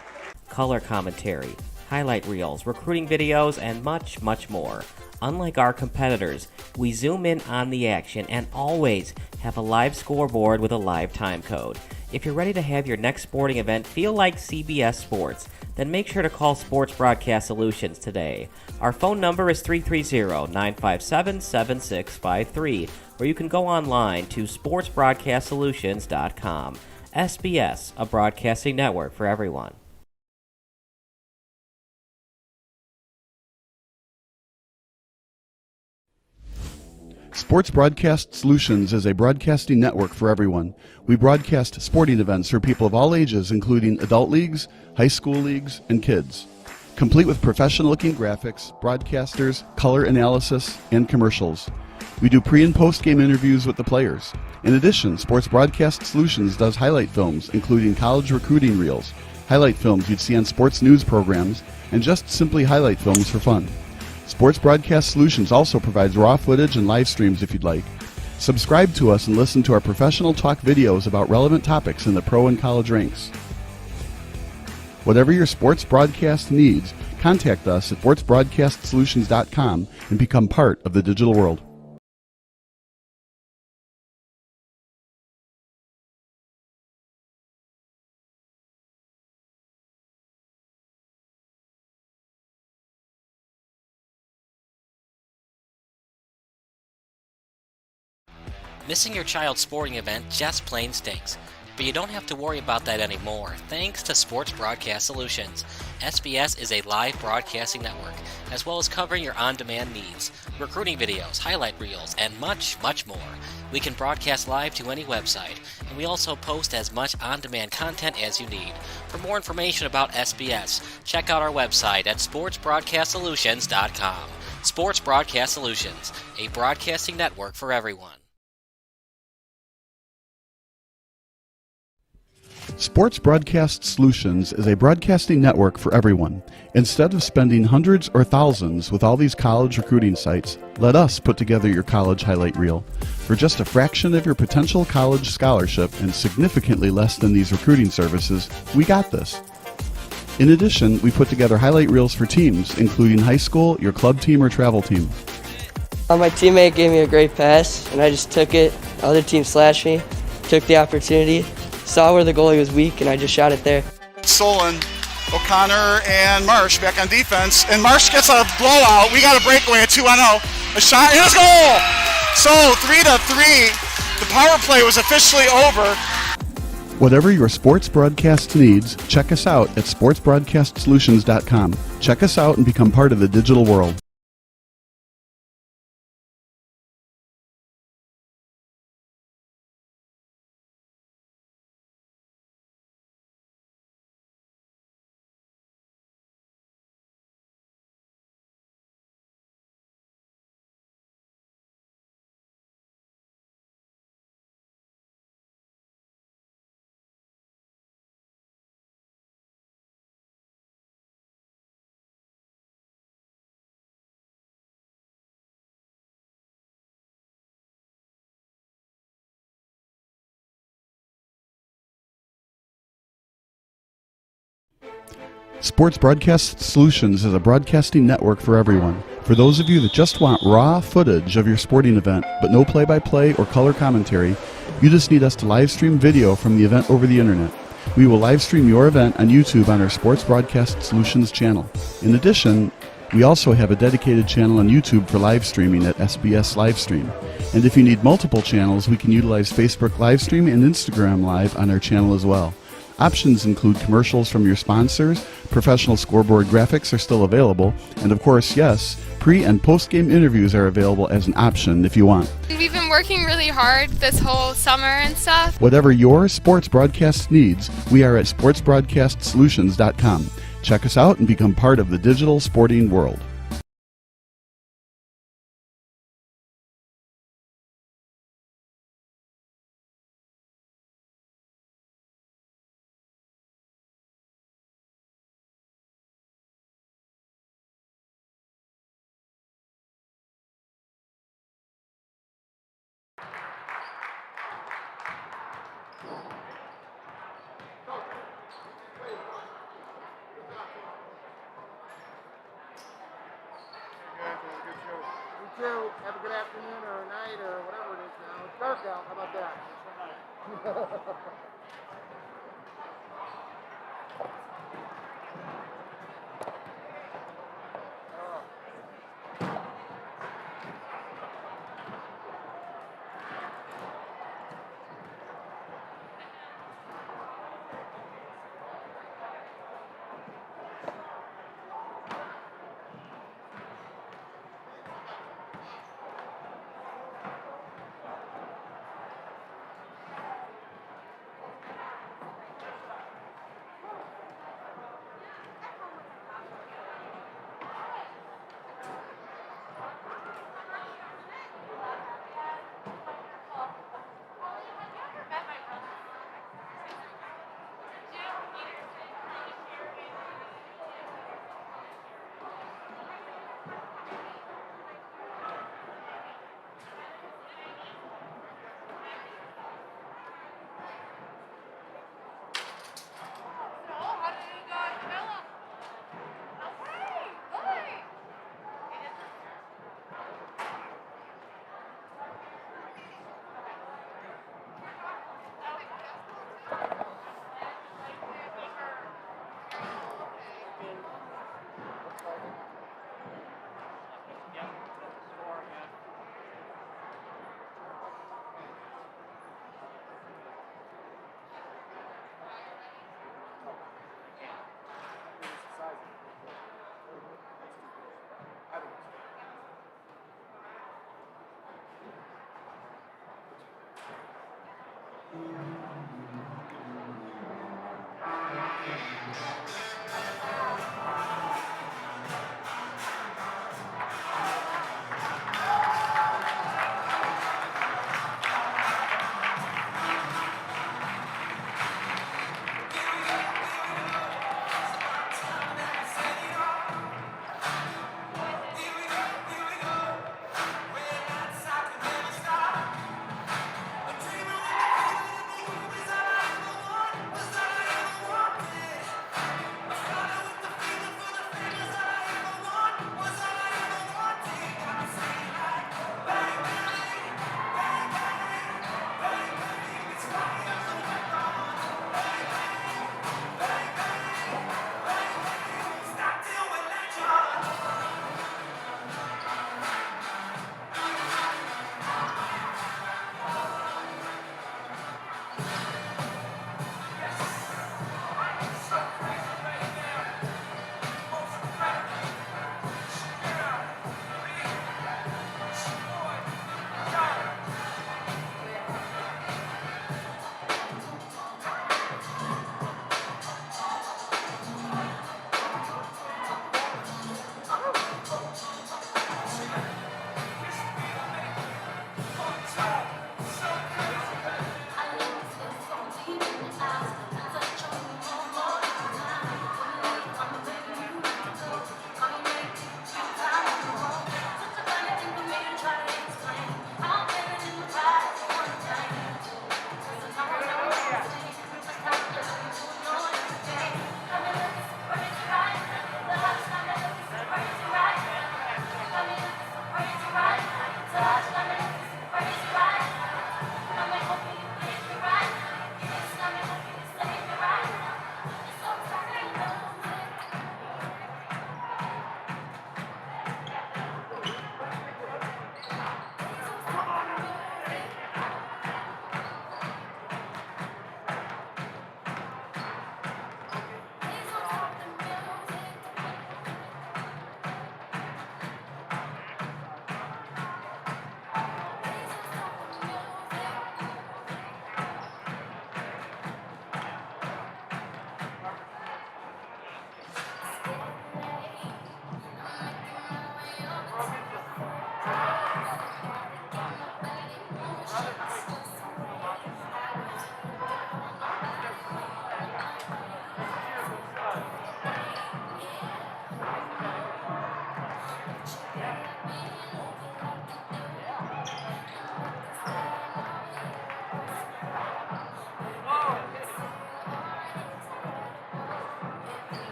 Color commentary, highlight reels, recruiting videos, and much, much more. Unlike our competitors, we zoom in on the action and always have a live scoreboard with a live time code. If you're ready to have your next sporting event feel like CBS Sports, then make sure to call Sports Broadcast Solutions today. Our phone number is 330-957-7653, or you can go online to sportsbroadcastsolutions.com. SBS, a broadcasting network for everyone. Sports Broadcast Solutions is a broadcasting network for everyone. We broadcast sporting events for people of all ages, including adult leagues, high school leagues, and kids. Complete with professional-looking graphics, broadcasters, color analysis, and commercials. We do pre- and post-game interviews with the players. In addition, Sports Broadcast Solutions does highlight films, including college recruiting reels, highlight films you'd see on sports news programs, and just simply highlight films for fun. Sports Broadcast Solutions also provides raw footage and live streams if you'd like. Subscribe to us and listen to our professional talk videos about relevant topics in the pro and college ranks. Whatever your sports broadcast needs, contact us at sportsbroadcastsolutions.com and become part of the digital world. Missing your child's sporting event just plain stinks. But you don't have to worry about that anymore, thanks to Sports Broadcast Solutions. SBS is a live broadcasting network, as well as covering your on-demand needs, recruiting videos, highlight reels, and much, much more. We can broadcast live to any website, and we also post as much on-demand content as you need. For more information about SBS, check out our website at sportsbroadcastsolutions.com. Sports Broadcast Solutions, a broadcasting network for everyone. Sports Broadcast Solutions is a broadcasting network for everyone. Instead of spending hundreds or thousands with all these college recruiting sites, let us put together your college highlight reel. For just a fraction of your potential college scholarship and significantly less than these recruiting services, we got this. In addition, we put together highlight reels for teams, including high school, your club team, or travel team. My teammate gave me a great pass, and I just took it. The other team slashed me, took the opportunity, saw where the goalie was weak, and I just shot it there. Solon, O'Connor, and Marsh back on defense, and Marsh gets a blowout. We got a breakaway at 2-0. A shot, and a goal! So 3-3, the power play was officially over. Whatever your sports broadcast needs, check us out at sportsbroadcastsolutions.com. Check us out and become part of the digital world. Sports Broadcast Solutions is a broadcasting network for everyone. For those of you that just want raw footage of your sporting event, but no play-by-play or color commentary, you just need us to live stream video from the event over the internet. We will live stream your event on YouTube on our Sports Broadcast Solutions channel. In addition, we also have a dedicated channel on YouTube for live streaming at SBS Livestream. And if you need multiple channels, we can utilize Facebook Livestream and Instagram Live on our channel as well. Options include commercials from your sponsors, professional scoreboard graphics are still available, and of course, yes, pre- and post-game interviews are available as an option if you want. We've been working really hard this whole summer and stuff. Whatever your sports broadcast needs, we are at sportsbroadcastsolutions.com. Check us out and become part of the digital sporting world. Have a good afternoon or a night or whatever it is now. It's dark out. How about that?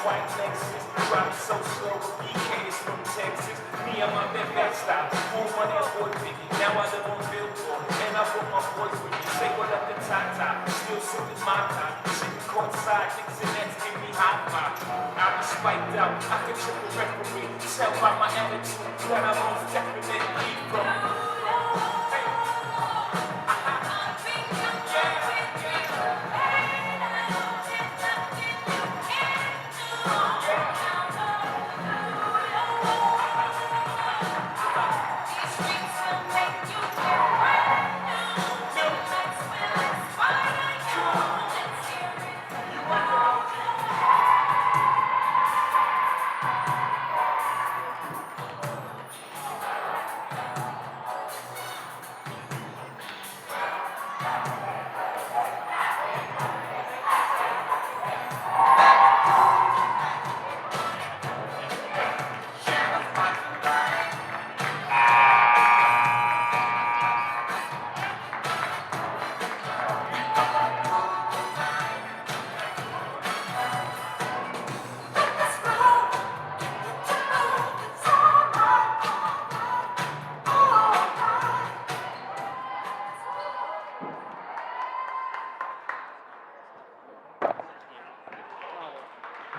white Lexus, driving so slow, BK is from Texas. Me and my best stop. Home money and 450. Now I live on Billboard. And I put my boys with me. Say what up the top. Still sipping my time. Sitting courtside. Niggas and that's give me high five. I be spiked out. I can triple referee. Tell by my attitude that I most definitely from.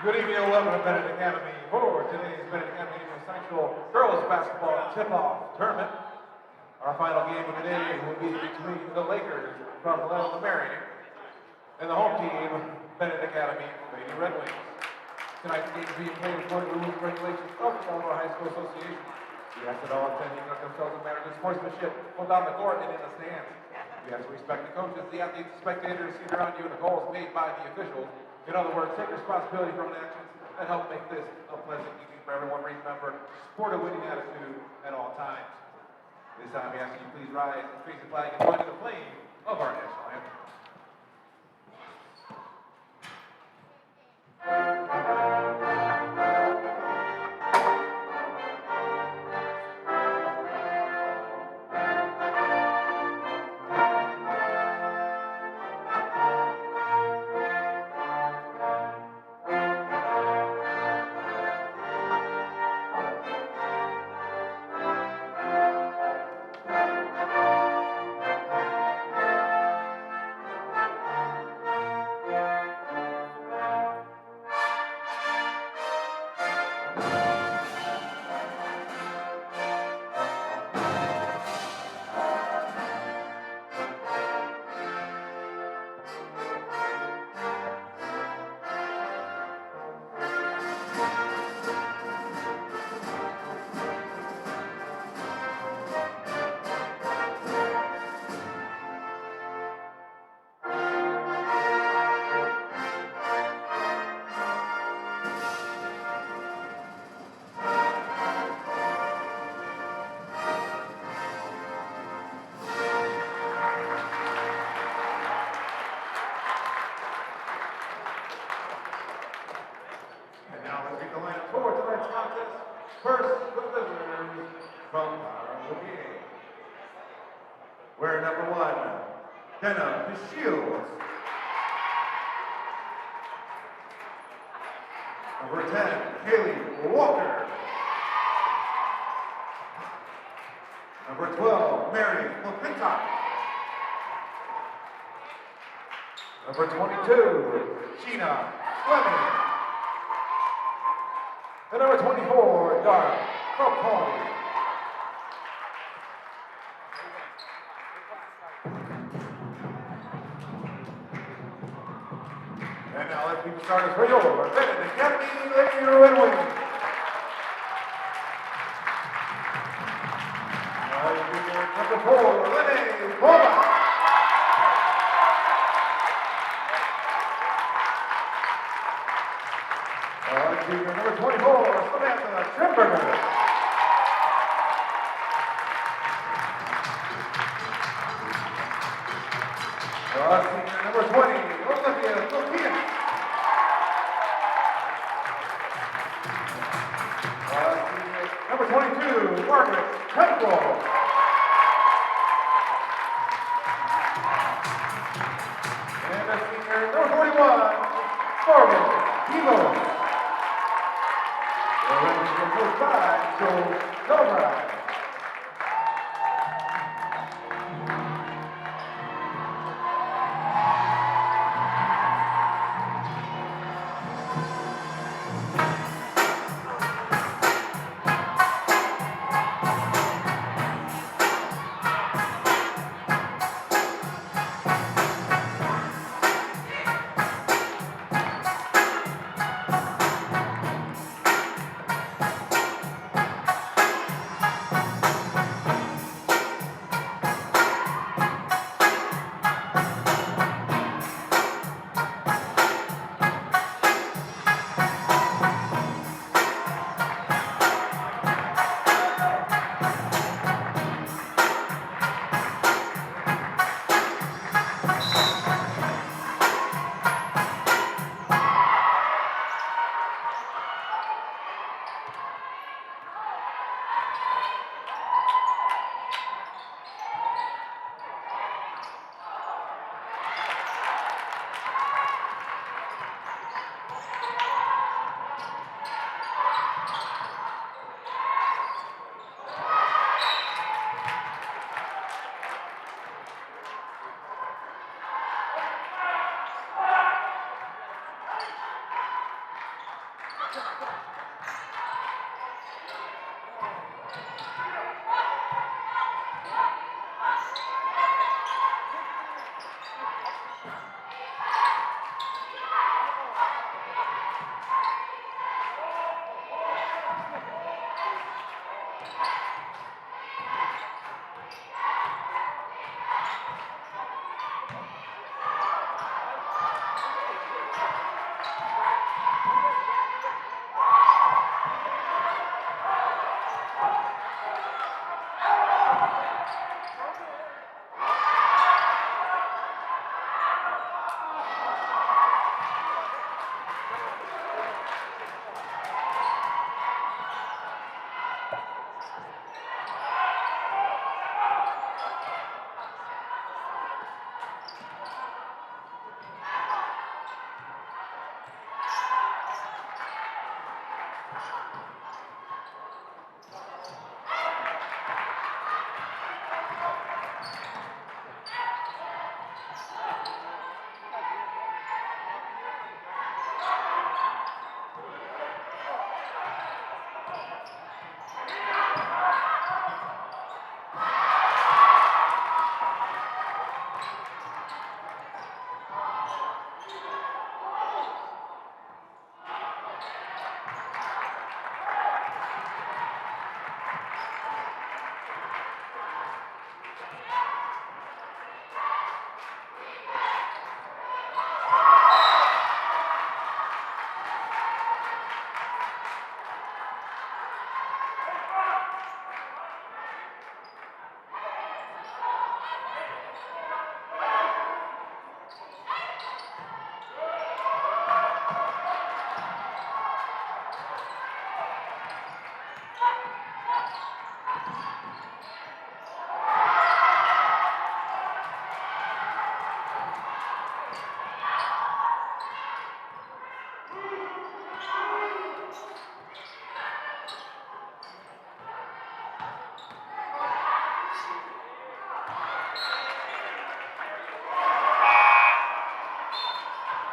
Good evening and welcome to Benet Academy for today's Benet Academy Central Girls Basketball Tip-Off Tournament. Our final game of the day will be between the Lakers from Lumiere and the home team, Benet Academy Lady Red Wings. Tonight's game is being played according to the rules and regulations of the Illinois High School Association. We ask that all attending conduct themselves in a manner of sportsmanship, both on the court and in the stands. We have to respect the coaches, the athletes, the spectators seen around you, and the goals made by the officials. In other words, take responsibility for own actions and help make this a pleasant evening for everyone. Remember, sport a winning attitude at all times. This time we ask you please rise and face the flag and join in the playing of our national anthem. First, the visitors from Lumiere. We're number 1, Benet Shields. Number 10, Haley Walker. Number 12, Mary McClintock. Number 22, Sheena Fleming. And number 24, Dara Propoli. And now let's keep started for your Benet Academy Lady Red Wings. Number 4, Lene Bova. Number 24, Samantha Trimberger. Senior number 20, Olivia Sophia. Number 22, Margaret Temple. And a senior number 41, Morgan Evo. Coach by Mitchell Silver.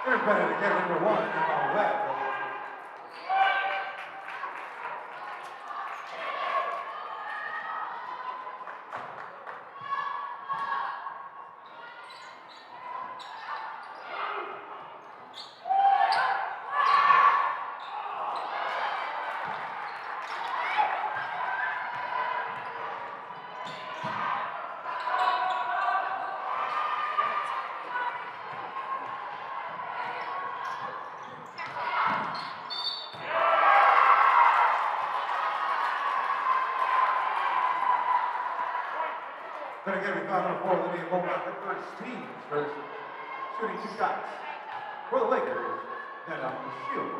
Here's better to get number one on the web. Then again, we found number 4 Lydia Beaumont, the first team for shooting 2 shots. For the Lakers, then up the Shield.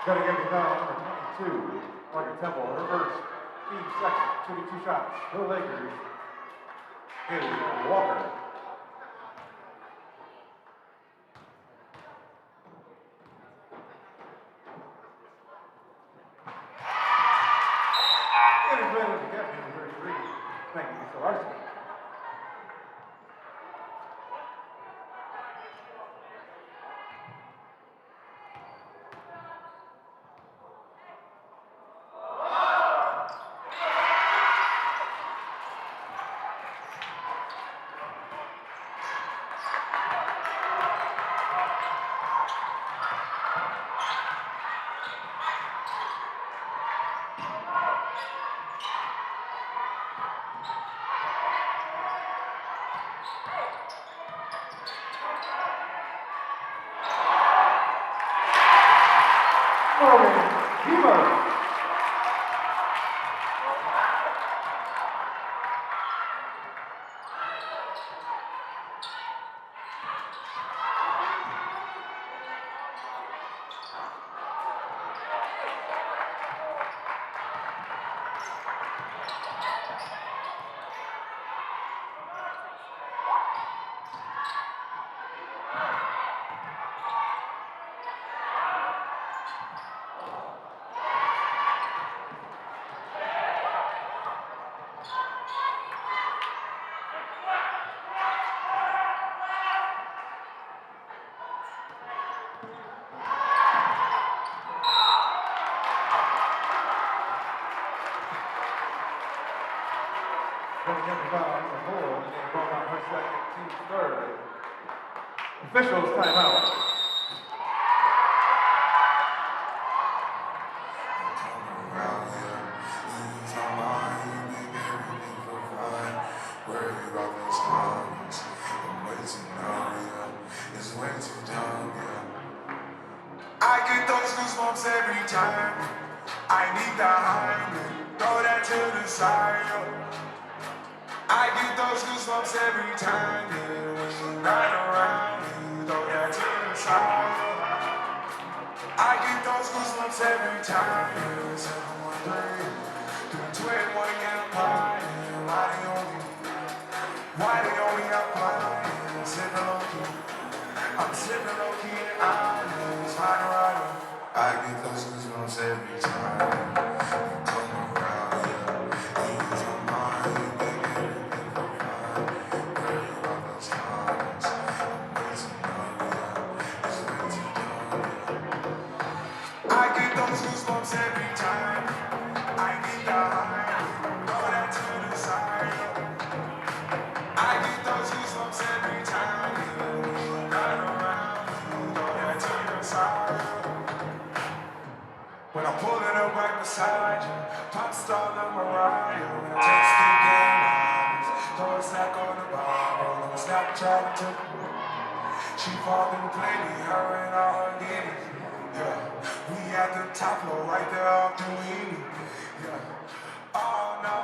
Cutting in the foul, number 22, Margaret Temple, her first, team second, 22 shots. For the Lakers, Haley Walker. Integrated together, number 33, thank you, IHSA Varsity. Officials timeout. I get those goosebumps every time. I need the high, throw that to the side. I get those goosebumps every time, yeah. When you ride around, you throw that to the side. I get those goosebumps every time, yeah. 713, doing twin, one again, I'm high, yeah. Why they only apply, yeah. Sipping low key, I'm sipping low key and I'm just riding around. I get those goosebumps every time you come around, yeah. You lose my mind, you make everything feel fine. Worry about those times, I'm way too young, yeah. It's way too young, yeah. I get those goosebumps every time. I need the high, throw that to the side. I get those goosebumps every time, yeah. When you ride around, throw that to the side. When I'm pulling up right beside you, pop star like Mariah. When I just do game lines, throw a snack on the bar, on a Snapchat too. She fall through plenty, her and all her guineas. Yeah, we at the top floor, right there off the wing. Yeah, oh no.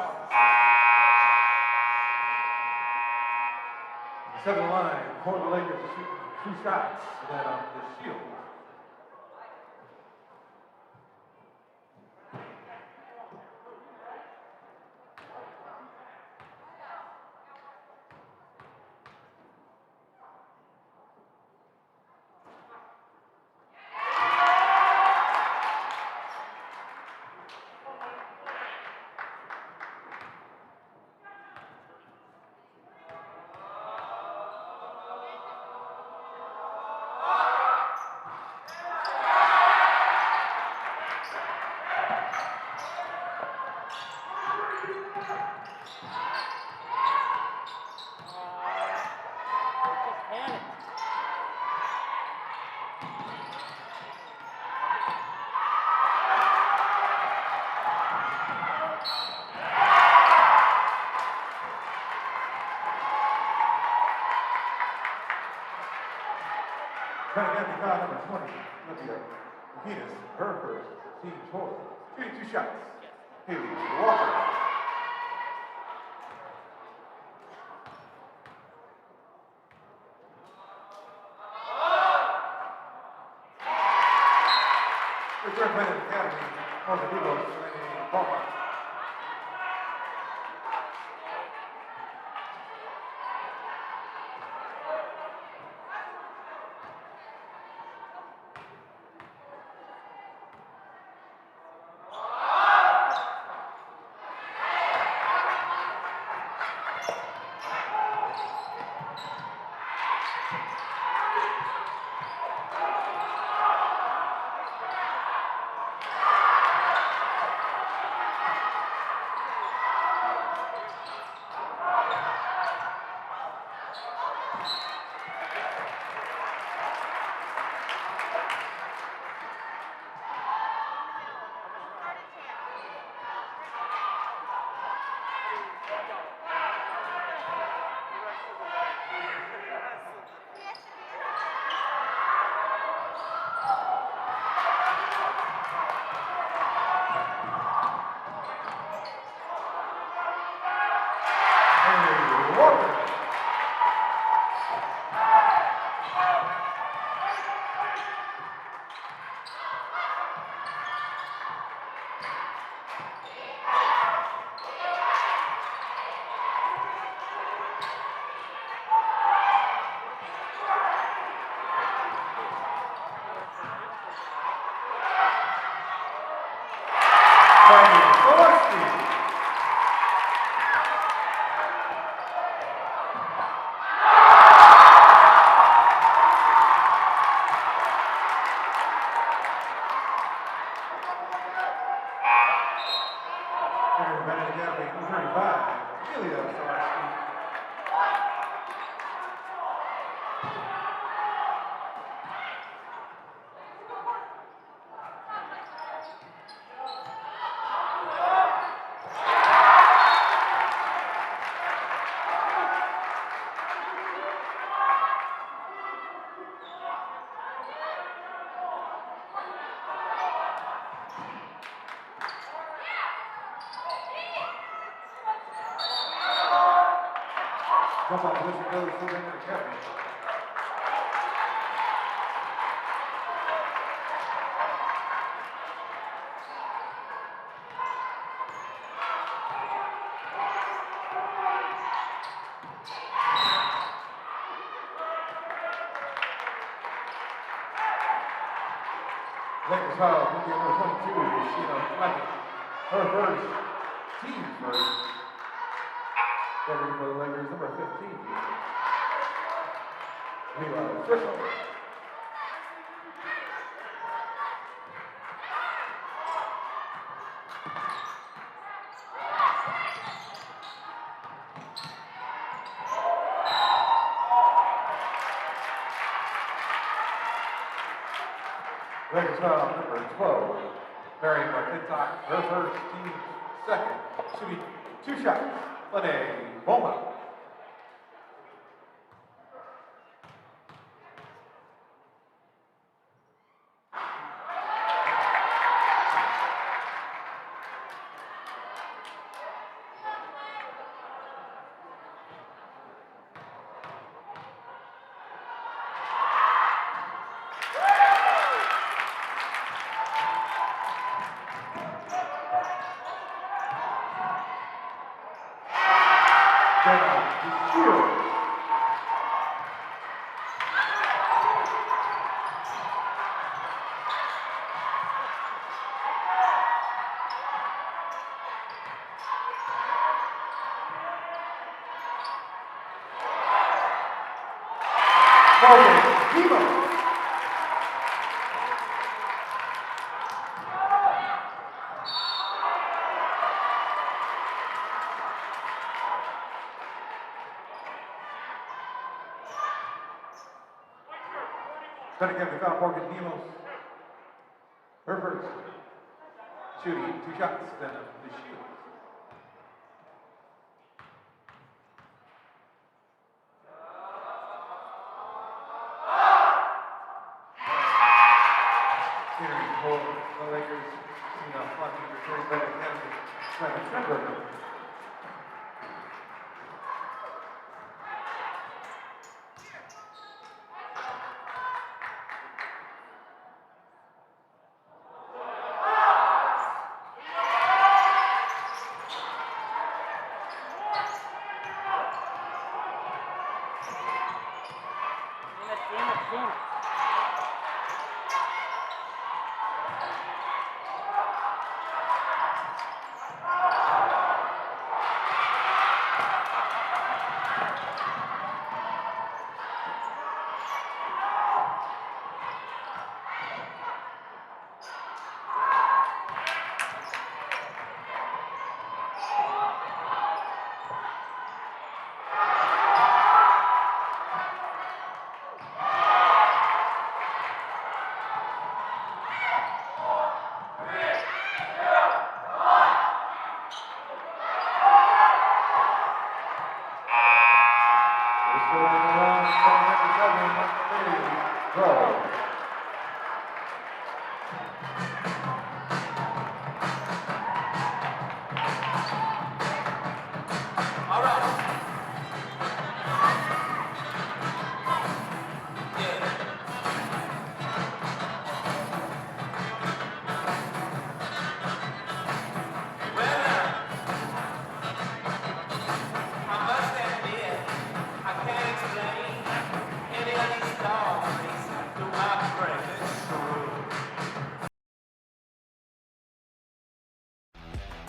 Seven line for the Lakers to shoot 2 shots. Then the Shield. Trying to get the foul number 20, Olivia Benet, her first, team total. Shooting 2 shots. Haley Walker. Return Benet Academy, Northern Eagles, and Beaumont. Jump on position goes to Benet Academy. Lakers foul, number 22, Sheena Fleming. Her first, team first. Covering for the Lakers, number 15. Levi Fischel. Lakers foul, number 12. Mary McClintock, her first, team second. Shooting 2 shots. Benet Beaumont. Then again, we found Morgan Demos. Her first. Shooting 2 shots, then the shoot. Scenery for the Lakers. Sheena Fleming, returning Benet Academy. Simon Schemberger.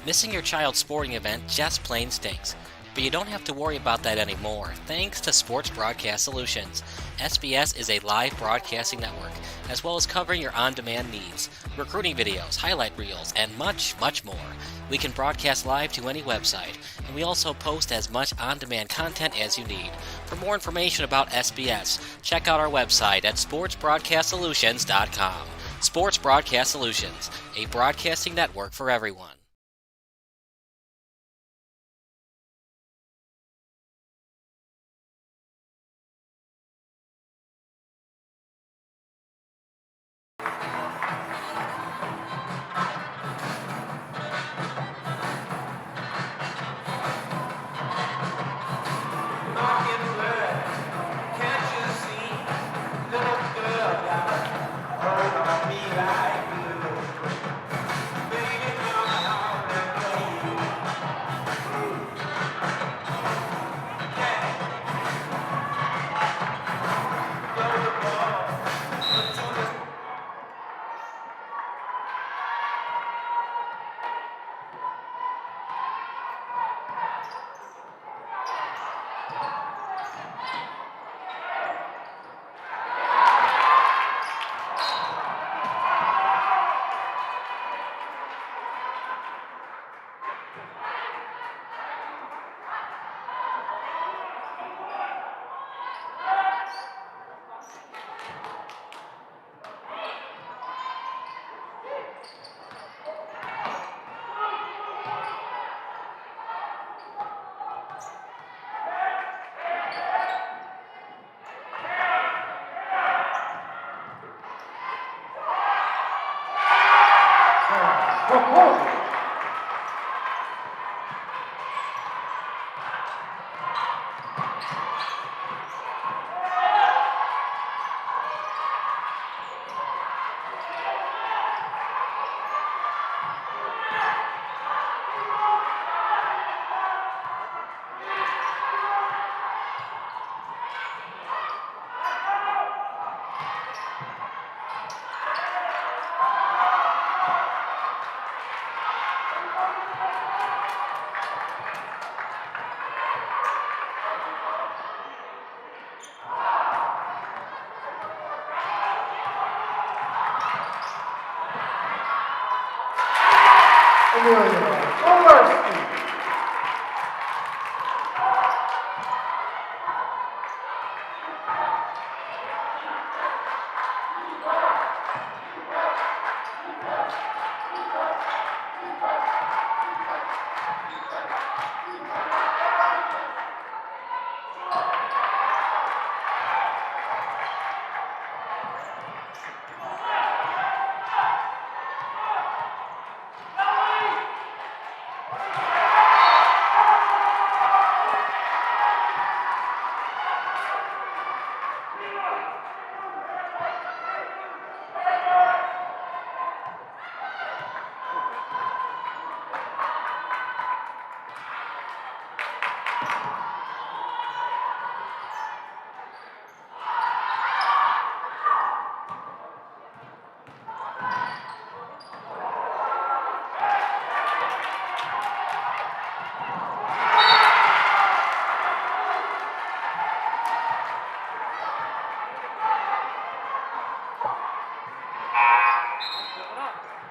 Missing your child's sporting event just plain stinks. But you don't have to worry about that anymore, thanks to Sports Broadcast Solutions. SBS is a live broadcasting network, as well as covering your on-demand needs, recruiting videos, highlight reels, and much, much more. We can broadcast live to any website, and we also post as much on-demand content as you need. For more information about SBS, check out our website at sportsbroadcastsolutions.com. Sports Broadcast Solutions, a broadcasting network for everyone.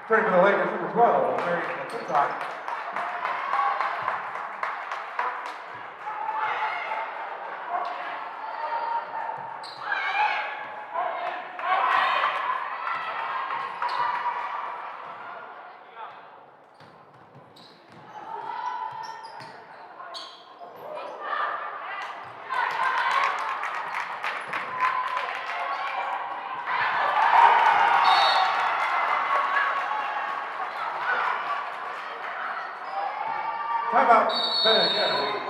Turning for the Lakers, number 12, Marion McClintock. Timeout, Benet Academy.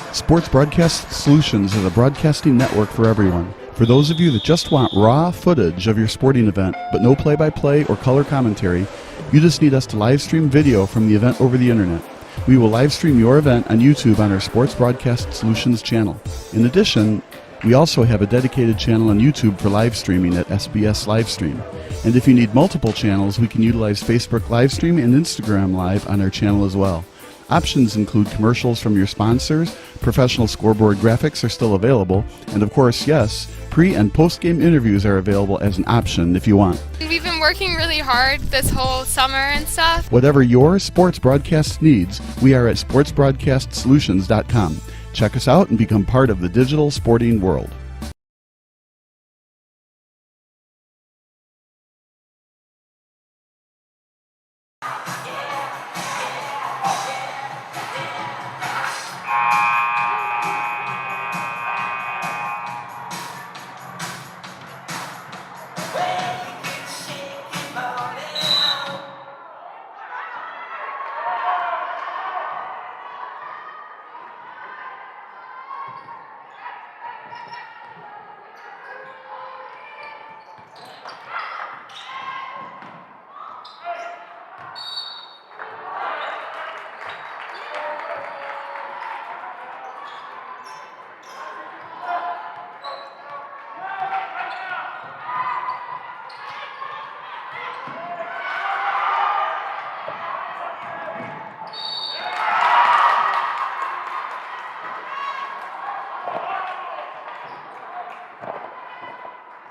4. Sports Broadcast Solutions is a broadcasting network for everyone. For those of you that just want raw footage of your sporting event, but no play-by-play or color commentary, you just need us to live stream video from the event over the internet. We will live stream your event on YouTube on our Sports Broadcast Solutions channel. In addition, we also have a dedicated channel on YouTube for live streaming at SBS Livestream. And if you need multiple channels, we can utilize Facebook Livestream and Instagram Live on our channel as well. Options include commercials from your sponsors, professional scoreboard graphics are still available, and of course, yes, pre- and post-game interviews are available as an option if you want. We've been working really hard this whole summer and stuff. Whatever your sports broadcast needs, we are at sportsbroadcastsolutions.com. Check us out and become part of the digital sporting world.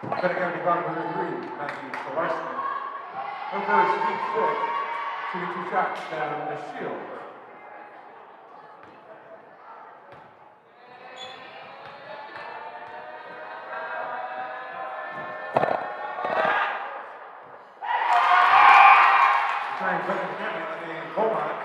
Benet Academy foul number 3, IHSA Varsity. Her first deep six, shooting 2 shots down the shield. Returning second champion, named Beaumont.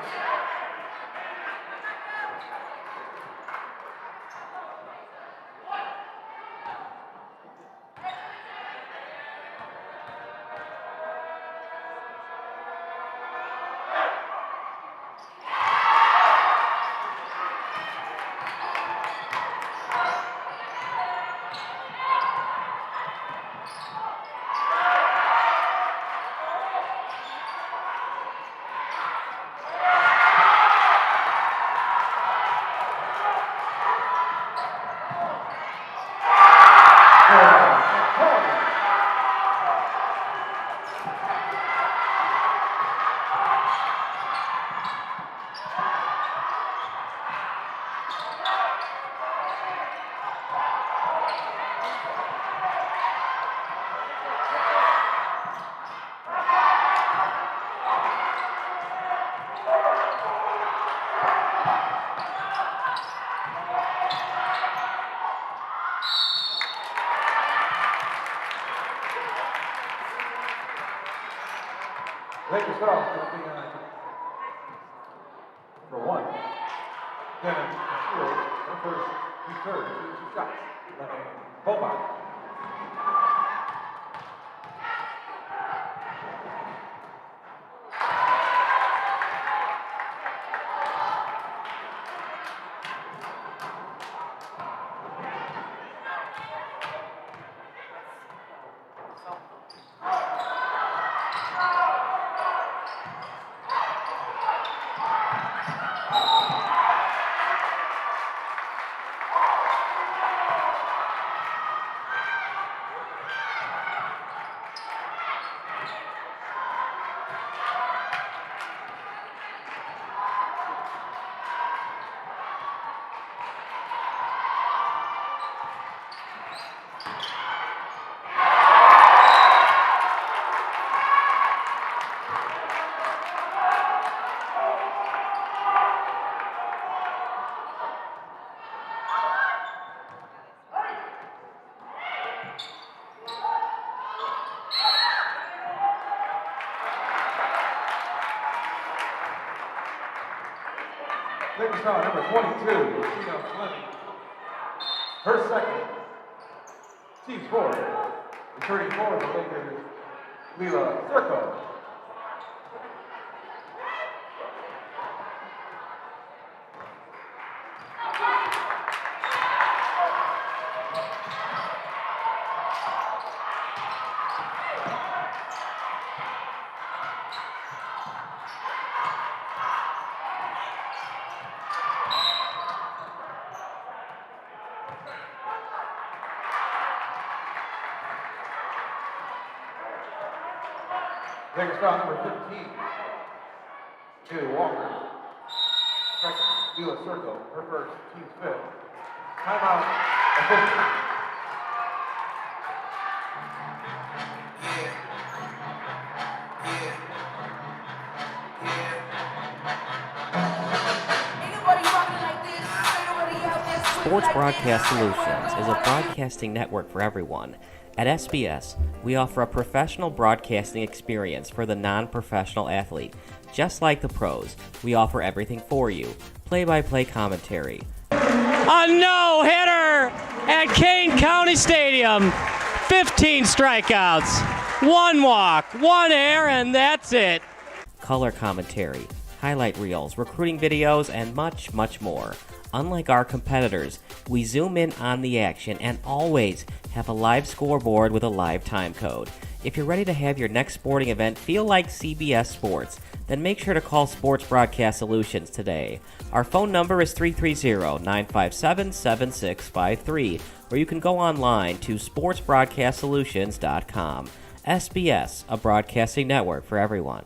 Lakers foul going to be for 1. Benet Shields, her first, third, 2 shots. Beaumont. Lakers foul number 22, Tina Fleming. Her second. Team 4. Returning for the Lakers, Leela Circo. Lakers foul number 15, Haley Walker. Second, Leela Circo. Her first, team's fifth. Timeout official. Sports Broadcast Solutions is a broadcasting network for everyone. At SBS, we offer a professional broadcasting experience for the non-professional athlete. Just like the pros, we offer everything for you. Play-by-play commentary. A no-hitter at Kane County Stadium. 15 strikeouts, 1 walk, 1 error, and that's it. Color commentary, highlight reels, recruiting videos, and much, much more. Unlike our competitors, we zoom in on the action and always have a live scoreboard with a live time code. If you're ready to have your next sporting event feel like CBS Sports, then make sure to call Sports Broadcast Solutions today. Our phone number is 330-957-7653, or you can go online to sportsbroadcastsolutions.com. SBS, a broadcasting network for everyone.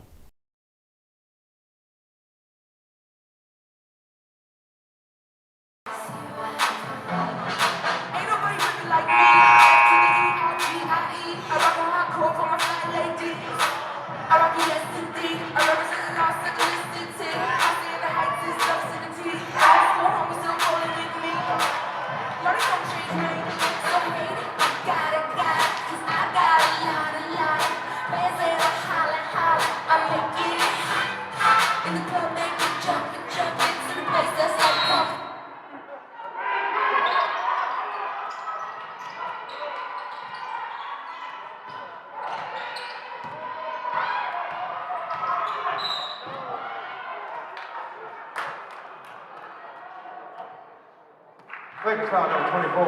Lakers foul number 24,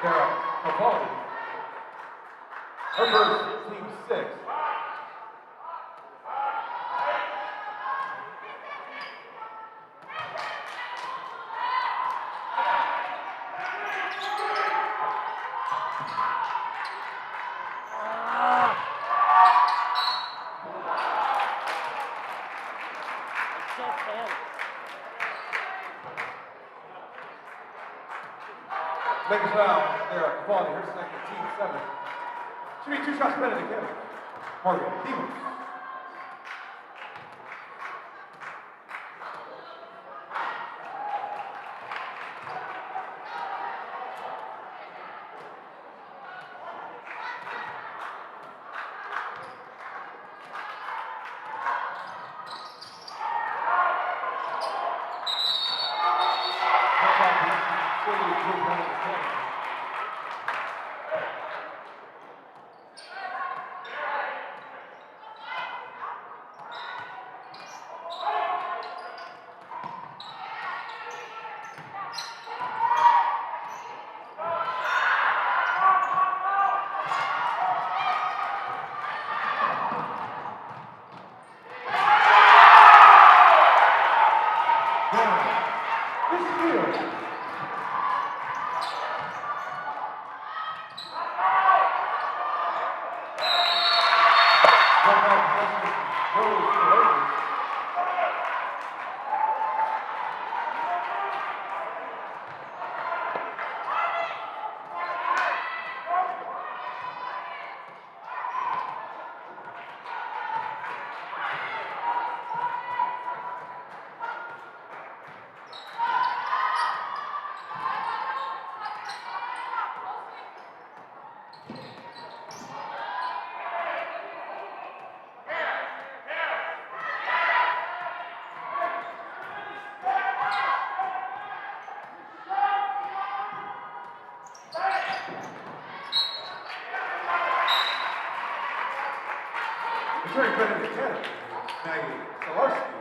Sarah Capaldi. Her first, team 6. Lakers foul, Sarah Capaldi, her second, team 7. Should be 2 shots better than Kevin. Morgan Demons. Returning Benet Academy, IHSA Varsity.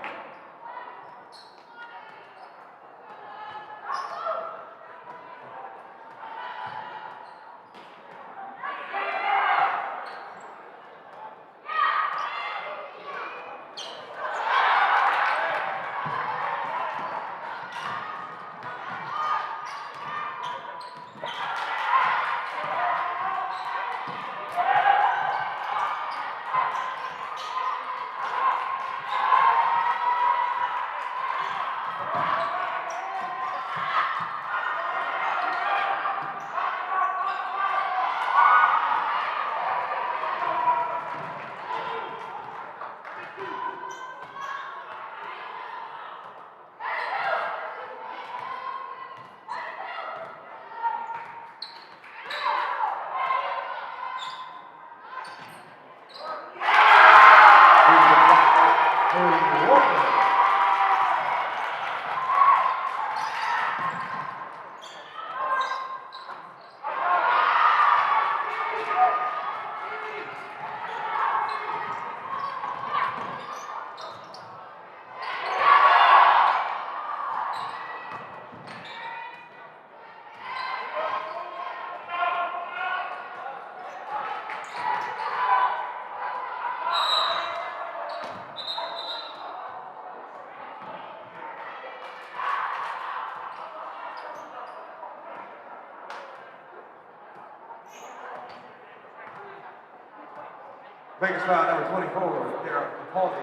Vegas foul number 24, Tara Capaldi.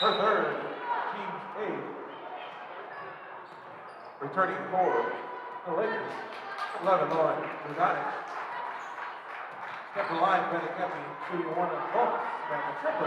Her third, team 8. Returning forward, the Lakers, 11, Lauren Rudonic. Kept the line, Benet kept me shooting one of bonus, and the triple.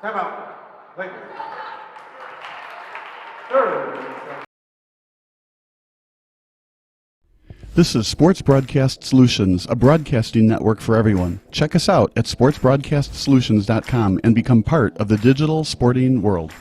Timeout. Lakers. Third. This is Sports Broadcast Solutions, a broadcasting network for everyone. Check us out at sportsbroadcastsolutions.com and become part of the digital sporting world.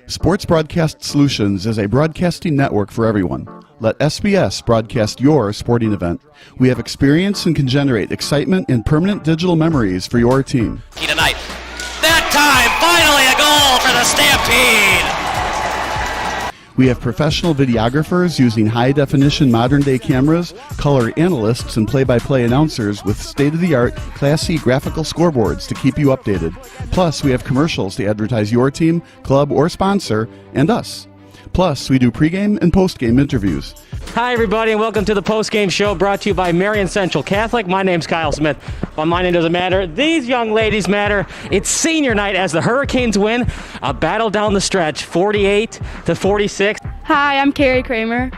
Sports Broadcast Solutions is a broadcasting network for everyone. Let SBS broadcast your sporting event. We have experience and can generate excitement and permanent digital memories for your team. Tonight. That time, finally a goal for the Stampede! We have professional videographers using high-definition modern-day cameras, color analysts, and play-by-play announcers with state-of-the-art, classy graphical scoreboards to keep you updated. Plus, we have commercials to advertise your team, club, or sponsor, and us. Plus, we do pregame and postgame interviews. Hi, everybody, and welcome to the postgame show brought to you by Marion Central Catholic. My name's Kyle Smith, but my name doesn't matter. These young ladies matter. It's senior night as the Hurricanes win a battle down the stretch, 48-46. Hi, I'm Carrie Kramer.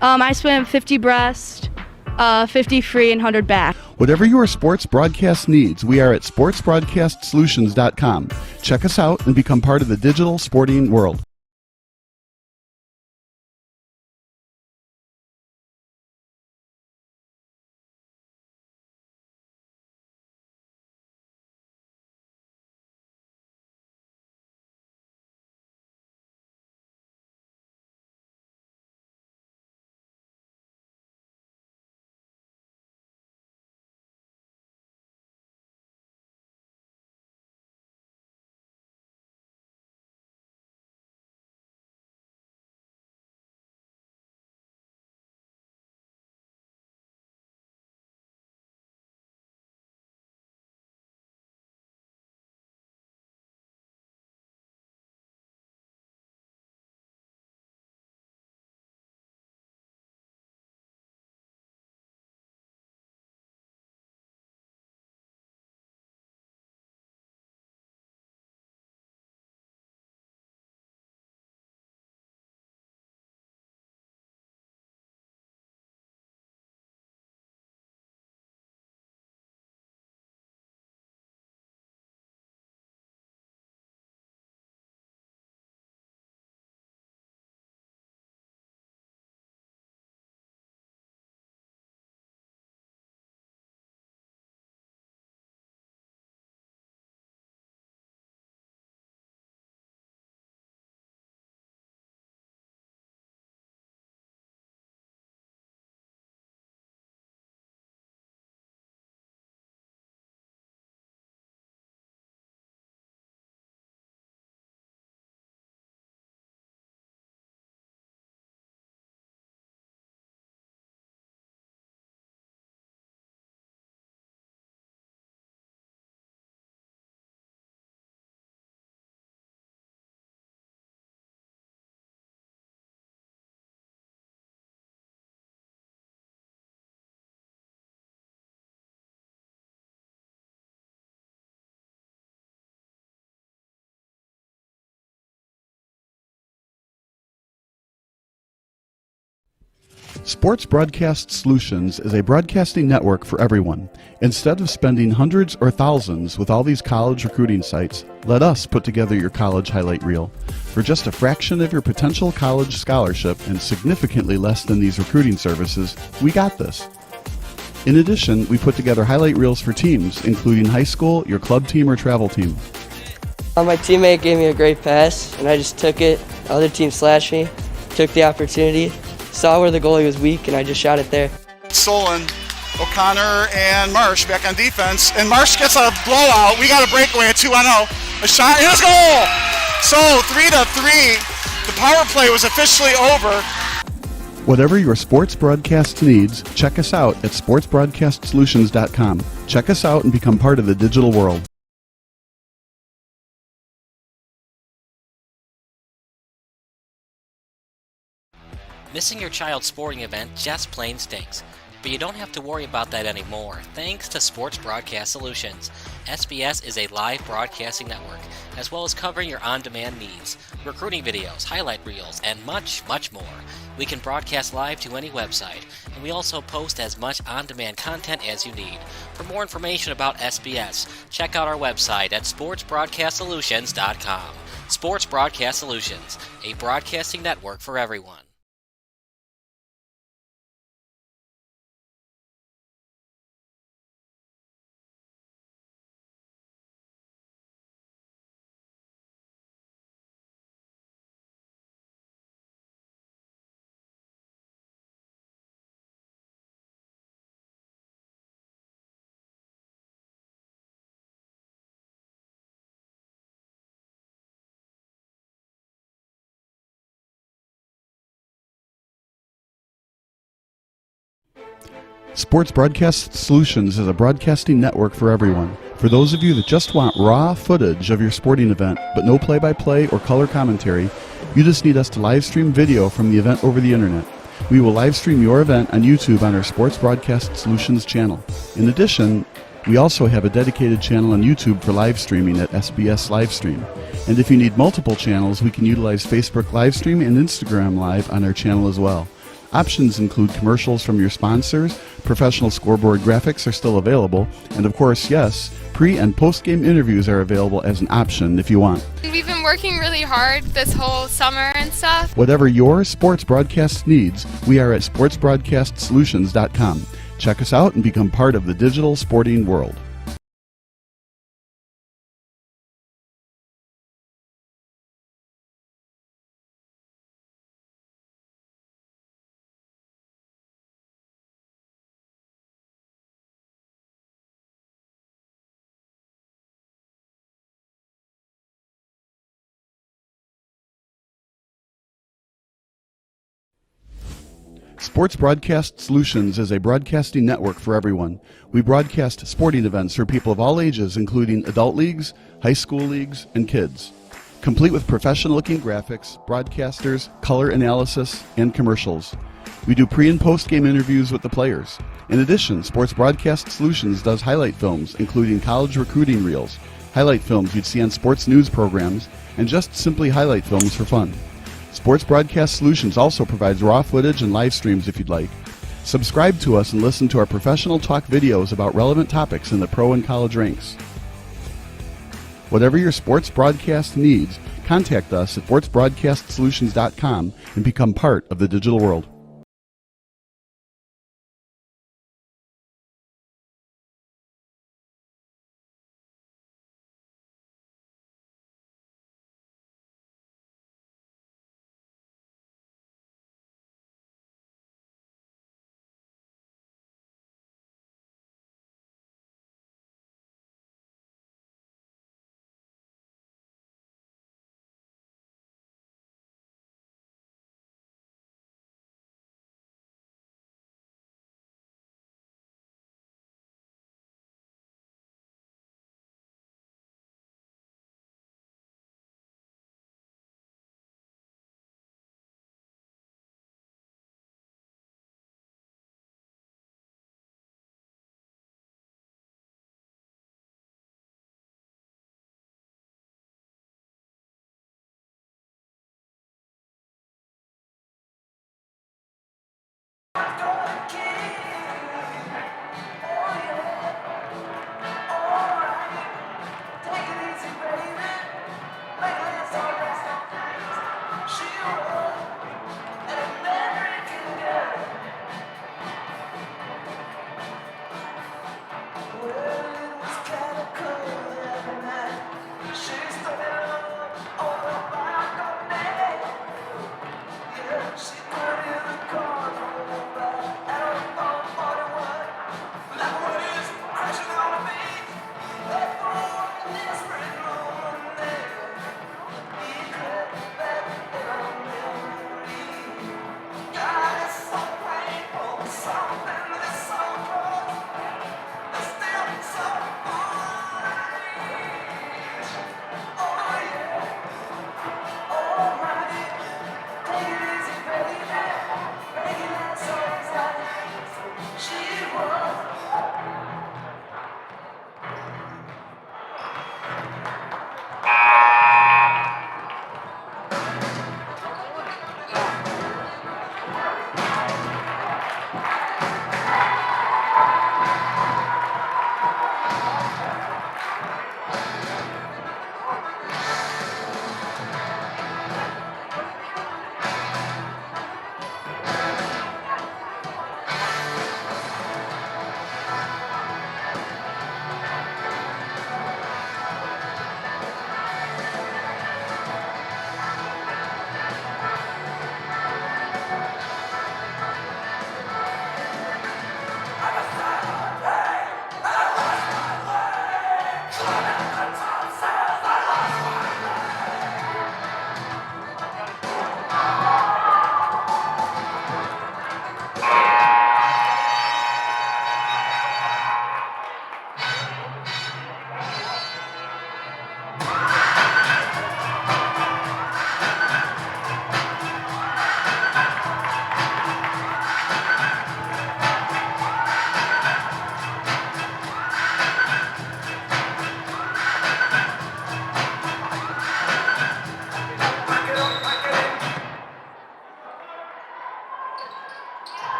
I swim 50 breast, 50 free, and 100 back. Whatever your sports broadcast needs, we are at sportsbroadcastsolutions.com. Check us out and become part of the digital sporting world. Sports Broadcast Solutions is a broadcasting network for everyone. Instead of spending hundreds or thousands with all these college recruiting sites, let us put together your college highlight reel. For just a fraction of your potential college scholarship and significantly less than these recruiting services, we got this. In addition, we put together highlight reels for teams, including high school, your club team, or travel team. My teammate gave me a great pass, and I just took it. The other team slashed me, took the opportunity, saw where the goalie was weak, and I just shot it there. Solon, O'Connor, and Marsh back on defense. And Marsh gets a blowout. We got a breakaway at 2-0. A shot, and it's a goal! So 3-3. The power play was officially over. Whatever your sports broadcast needs, check us out at sportsbroadcastsolutions.com. Check us out and become part of the digital world. Missing your child's sporting event just plain stinks. But you don't have to worry about that anymore, thanks to Sports Broadcast Solutions. SBS is a live broadcasting network, as well as covering your on-demand needs, recruiting videos, highlight reels, and much, much more. We can broadcast live to any website, and we also post as much on-demand content as you need. For more information about SBS, check out our website at sportsbroadcastsolutions.com. Sports Broadcast Solutions, a broadcasting network for everyone. Sports Broadcast Solutions is a broadcasting network for everyone. For those of you that just want raw footage of your sporting event, but no play-by-play or color commentary, you just need us to live stream video from the event over the internet. We will live stream your event on YouTube on our Sports Broadcast Solutions channel. In addition, we also have a dedicated channel on YouTube for live streaming at SBS Livestream. And if you need multiple channels, we can utilize Facebook Livestream and Instagram Live on our channel as well. Options include commercials from your sponsors, professional scoreboard graphics are still available, and of course, yes, pre- and post-game interviews are available as an option if you want. We've been working really hard this whole summer and stuff. Whatever your sports broadcast needs, we are at sportsbroadcastsolutions.com. Check us out and become part of the digital sporting world. Sports Broadcast Solutions is a broadcasting network for everyone. We broadcast sporting events for people of all ages, including adult leagues, high school leagues, and kids. Complete with professional-looking graphics, broadcasters, color analysis, and commercials. We do pre- and post-game interviews with the players. In addition, Sports Broadcast Solutions does highlight films, including college recruiting reels, highlight films you'd see on sports news programs, and just simply highlight films for fun. Sports Broadcast Solutions also provides raw footage and live streams if you'd like. Subscribe to us and listen to our professional talk videos about relevant topics in the pro and college ranks. Whatever your sports broadcast needs, contact us at sportsbroadcastsolutions.com and become part of the digital world.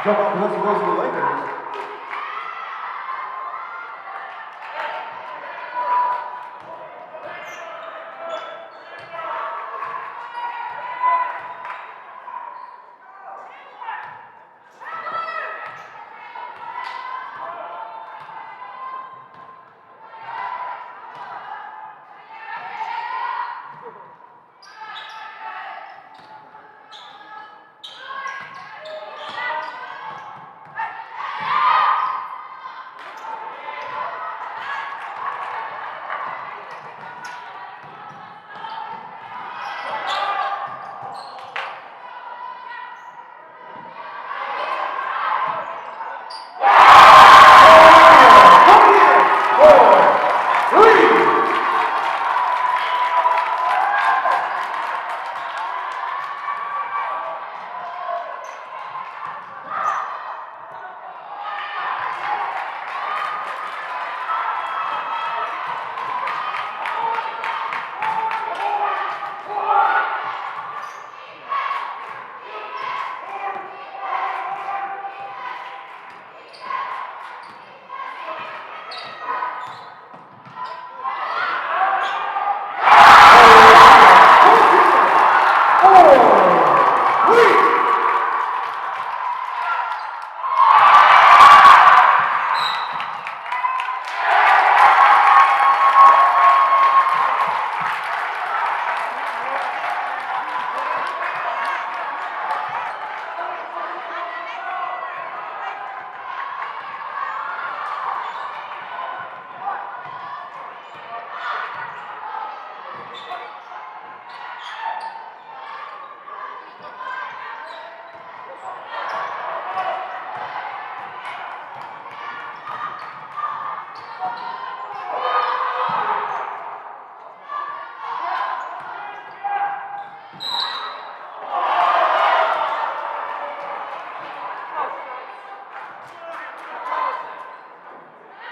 Jump off the goes to the Lakers.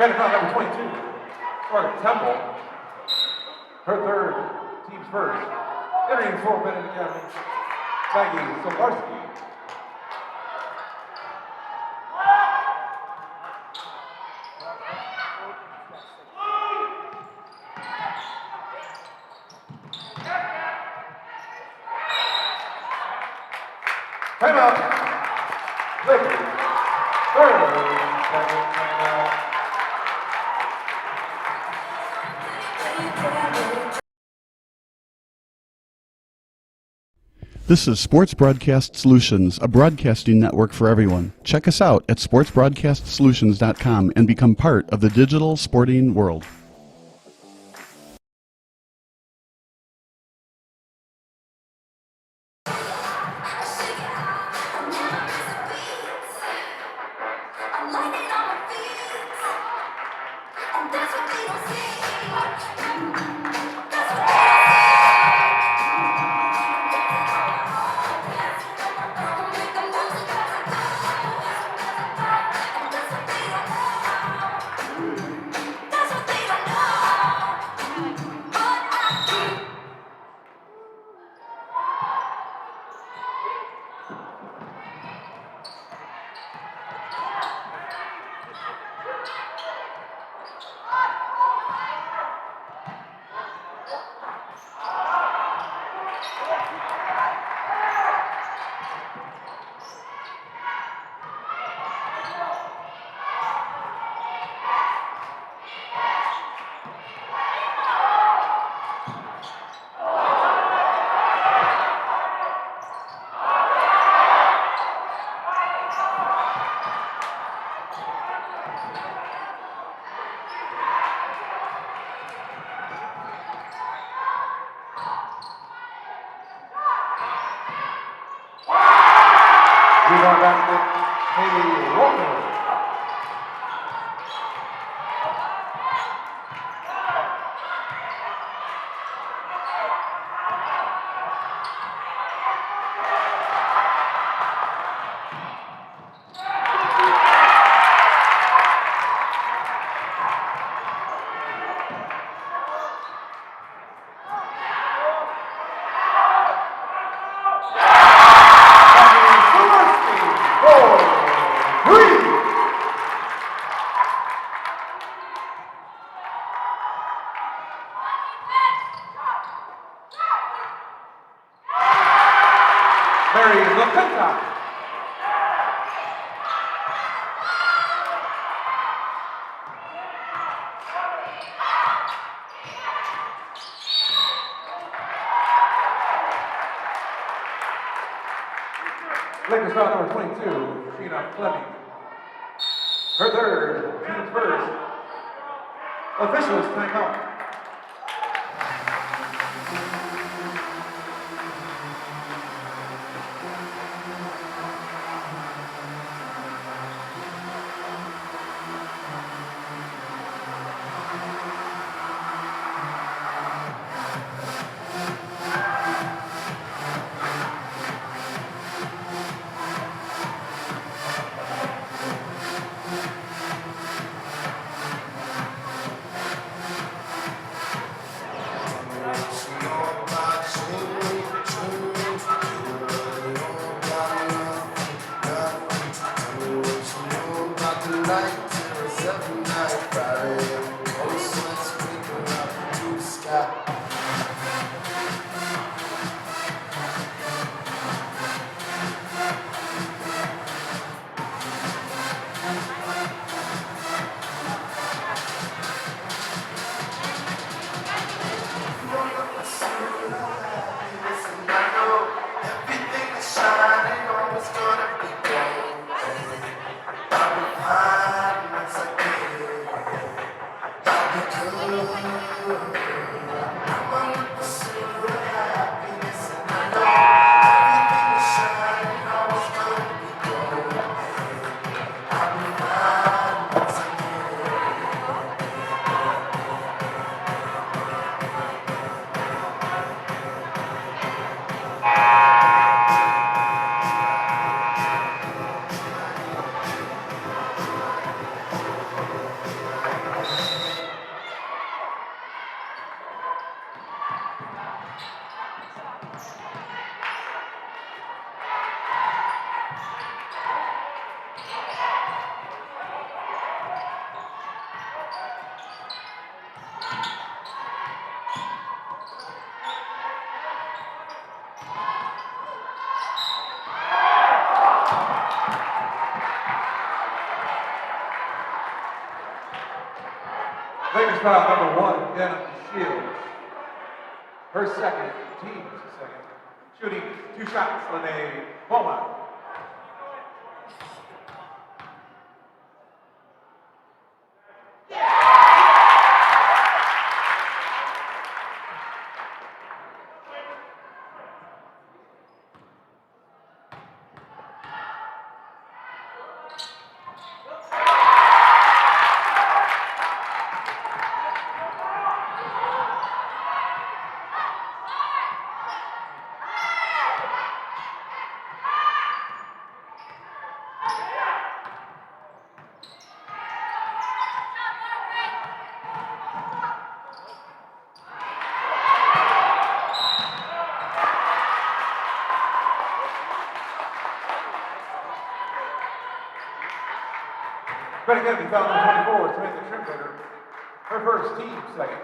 Benet foul number 22, Sparta Temple. Her third, team's first. Entering for Benet Academy, IHSA Varsity. Timeout. Lakers. Third, second timeout. This is Sports Broadcast Solutions, a broadcasting network for everyone. Check us out at sportsbroadcastsolutions.com and become part of the digital sporting world. Rebound basket, Haley Walker. Mary LaPenta. Lakers foul number 22, Sheena Fleming. Her third, team's first. Officials timeout. foul number 1, Benet Shields. Her second, team's second. Shooting 2 shots, Lene Beaumont. Benet Kennedy foul number 24, Samantha Trimberger. Her first, team second.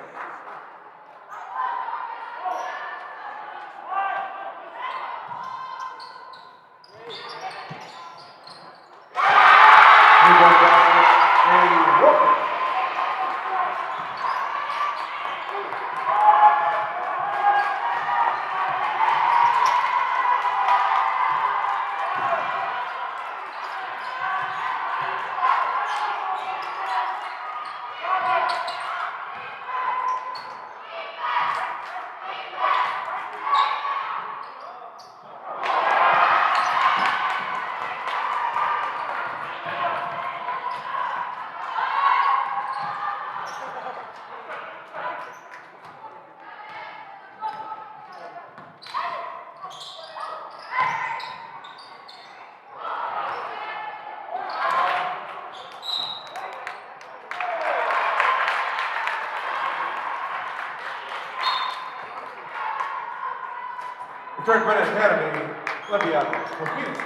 Return Benet Academy, Olivia Martinez.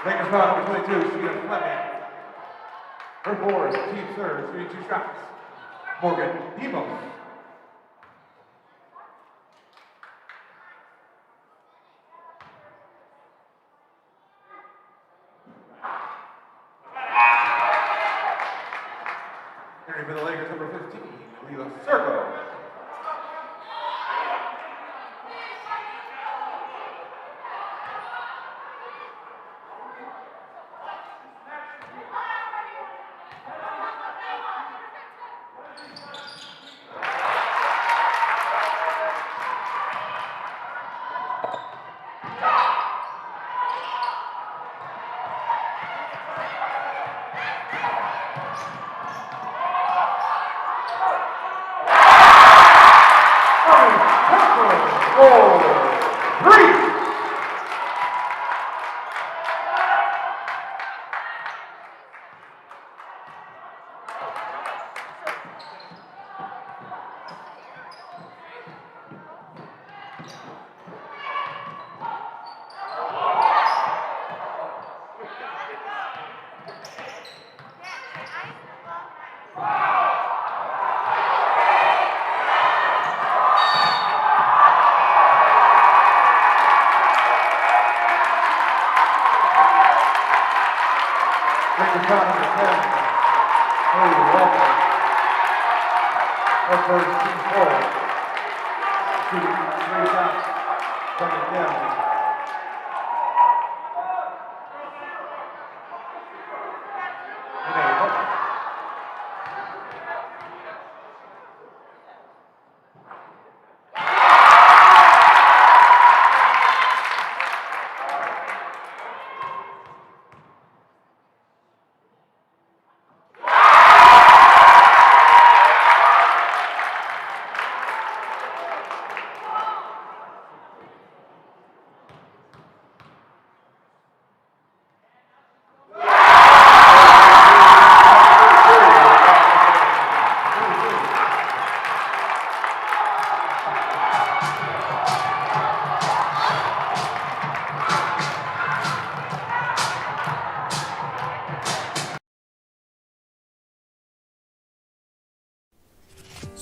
Lakers foul number 22, Sheena Fleming. Her fourth, team third, shooting 2 shots. Morgan Demos. Entering for the Lakers, number 15, Lila Circo.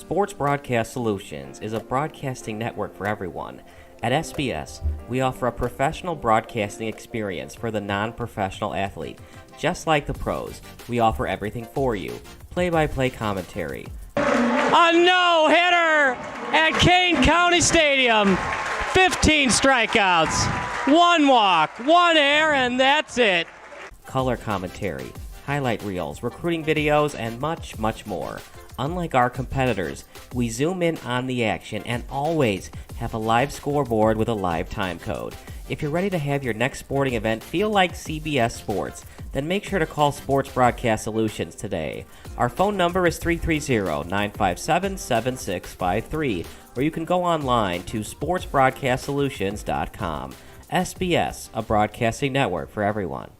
Sports Broadcast Solutions is a broadcasting network for everyone. At SBS, we offer a professional broadcasting experience for the non-professional athlete. Just like the pros, we offer everything for you. Play-by-play commentary. A no-hitter at Kane County Stadium. 15 strikeouts, 1 walk, 1 error, and that's it. Color commentary, highlight reels, recruiting videos, and much, much more. Unlike our competitors, we zoom in on the action and always have a live scoreboard with a live time code. If you're ready to have your next sporting event feel like CBS Sports, then make sure to call Sports Broadcast Solutions today. Our phone number is 330-957-7653, or you can go online to sportsbroadcastsolutions.com. SBS, a broadcasting network for everyone.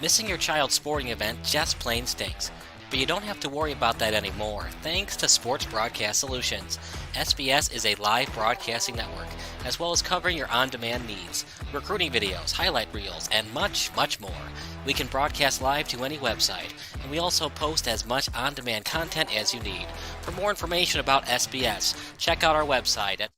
Missing your child's sporting event just plain stinks. But you don't have to worry about that anymore, thanks to Sports Broadcast Solutions. SBS is a live broadcasting network, as well as covering your on-demand needs, recruiting videos, highlight reels, and much, much more. We can broadcast live to any website, and we also post as much on-demand content as you need. For more information about SBS, check out our website at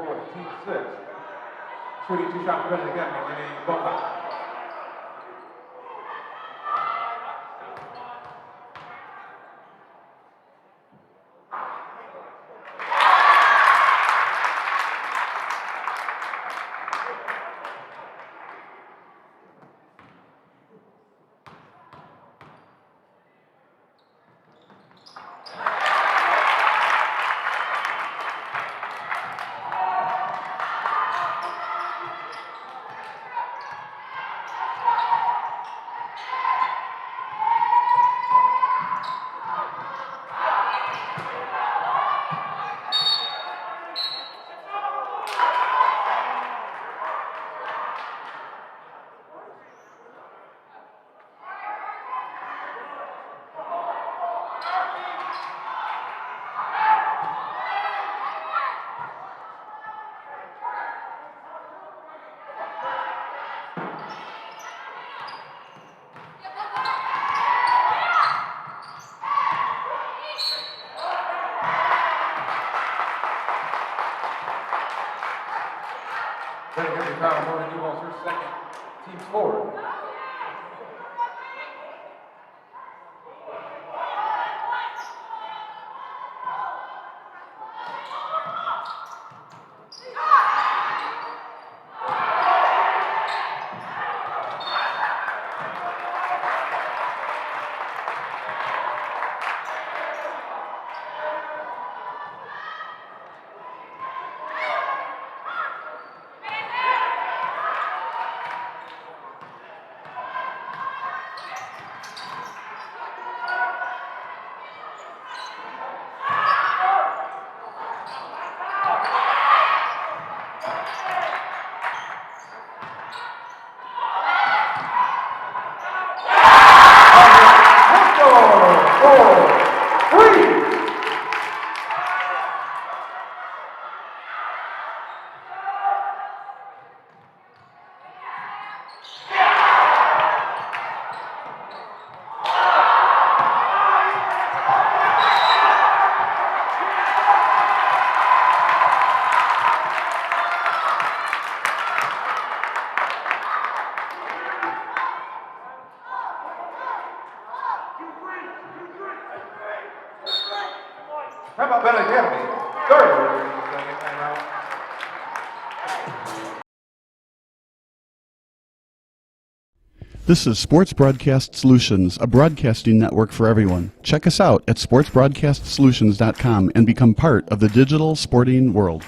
forward to team 6. Shooting 2 shots for Benet Academy, remaining both out. Benet Academy foul, Morgan Newell's her second, team's forward. How about Benet Academy? Third, second timeout. This is Sports Broadcast Solutions, a broadcasting network for everyone. Check us out at sportsbroadcastsolutions.com and become part of the digital sporting world.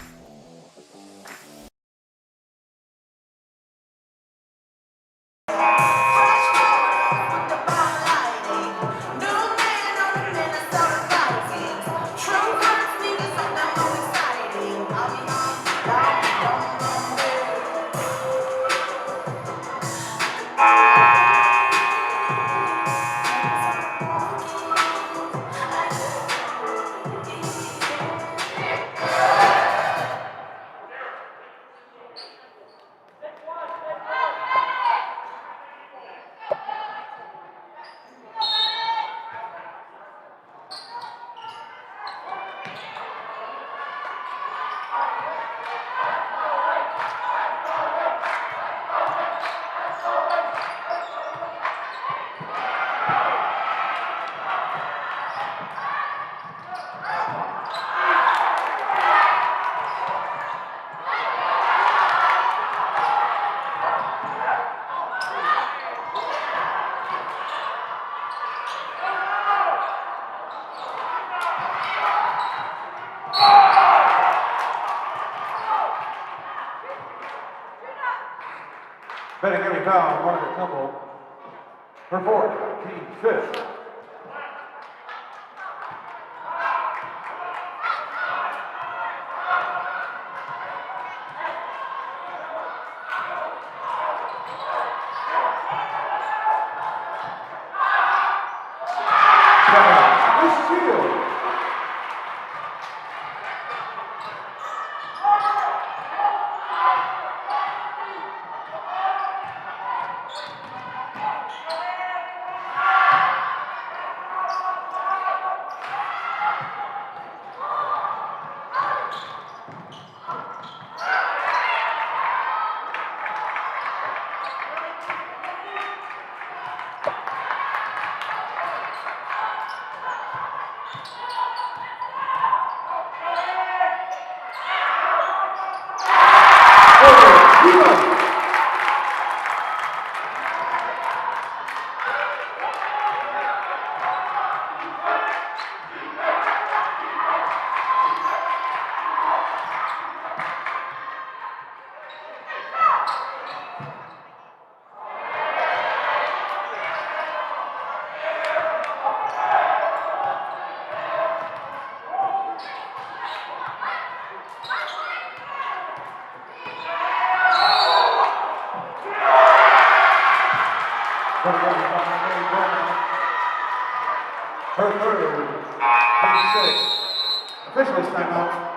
Benet Academy foul, Margaret Temple. Her fourth, team 5th. Her third, team 6. Officials timeout.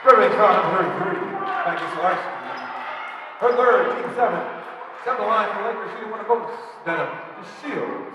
Serving shot number 33. Thank you, Varsity. Her third, team 7. Step the line for Lakers shooting one of both. Benet is Shields.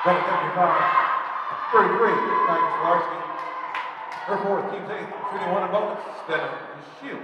Benet 33, Magnus Varsity. Her fourth, team's eighth, shooting one and bonus. Benet is Shield.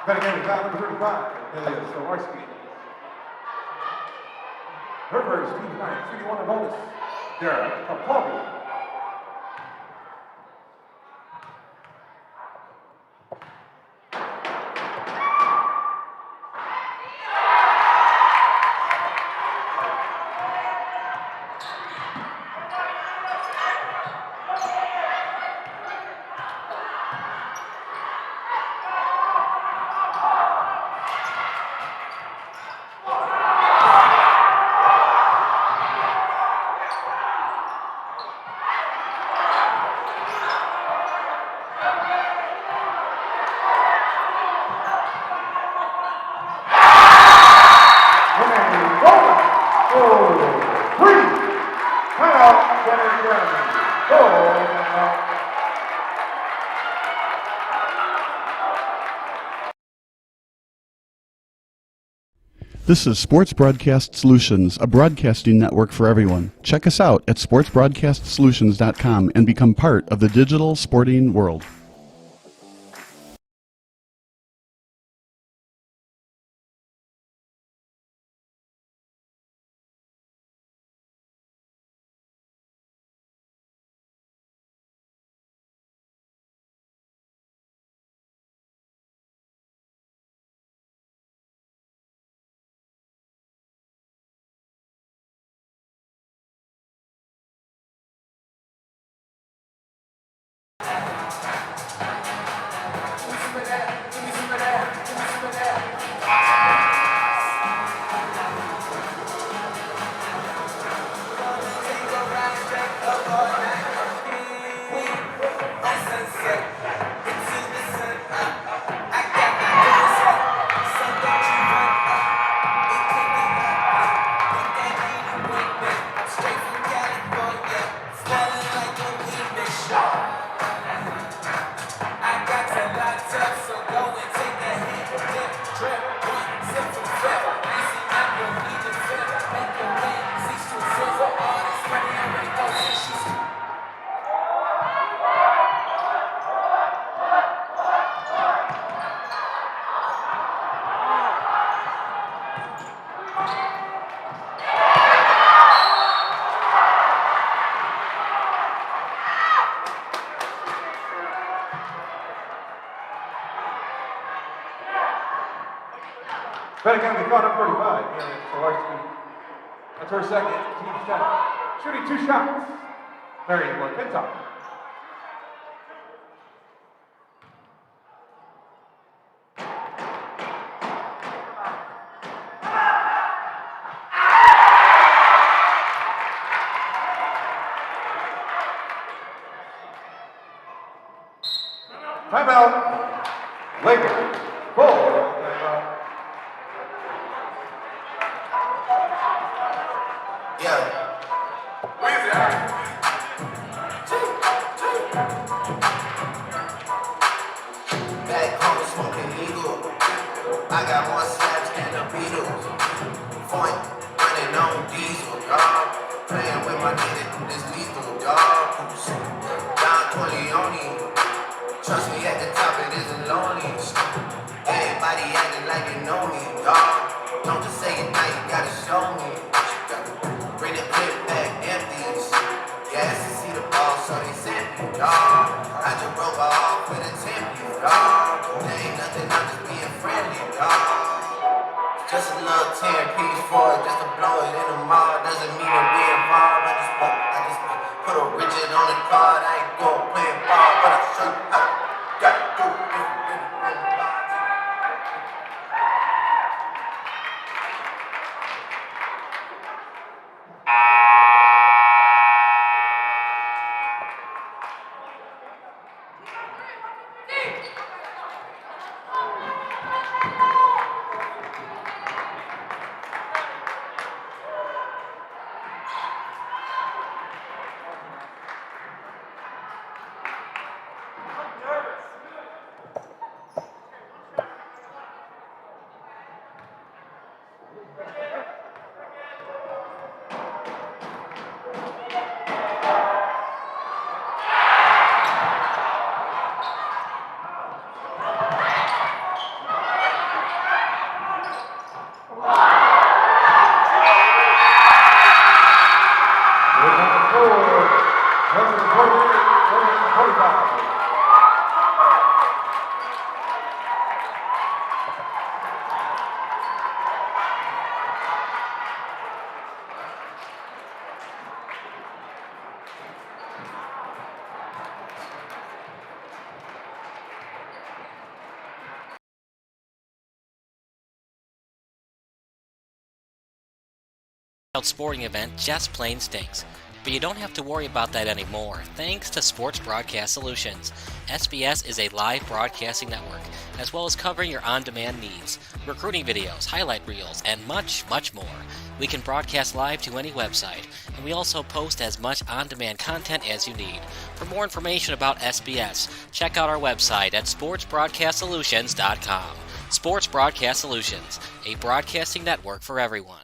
Benet Academy foul number 35, IHSA Varsity. Her first, team's ninth, shooting one and bonus. Derek Kapolby. This is Sports Broadcast Solutions, a broadcasting network for everyone. Check us out at sportsbroadcastsolutions.com and become part of the digital sporting world. Benet Academy foul number 35, IHSA Varsity. That's her second, team shot. Shooting two shots, Mary McClintock. Timeout. Lakers. Full timeout. Back home smoking legal. I got more slaps than the Beatles. Point running on diesel, dog. Playing with my nigga, this lethal, dog. Down 20 on me. Trust me, at the top it isn't lonely. Everybody acting like they know me, dog. Don't just say it now, you gotta show me. Bring the clip back empties. Yeah, to see the ball, so they sent me, dog. I just broke off with a temple, dog. There ain't nothing, I'm just being friendly, dog. Just a little 10 piece for it, just to blow it in the mouth. doesn't mean that we involved. I just put a Richard on the card. I ain't going playing ball, but I show you how you gotta do it. If you really want to buy it. Sporting event just plain stinks. But you don't have to worry about that anymore, thanks to Sports Broadcast Solutions. SBS is a live broadcasting network, as well as covering your on-demand needs, recruiting videos, highlight reels, and much, much more. We can broadcast live to any website, and we also post as much on-demand content as you need. For more information about SBS, check out our website at sportsbroadcastsolutions.com. Sports Broadcast Solutions, a broadcasting network for everyone.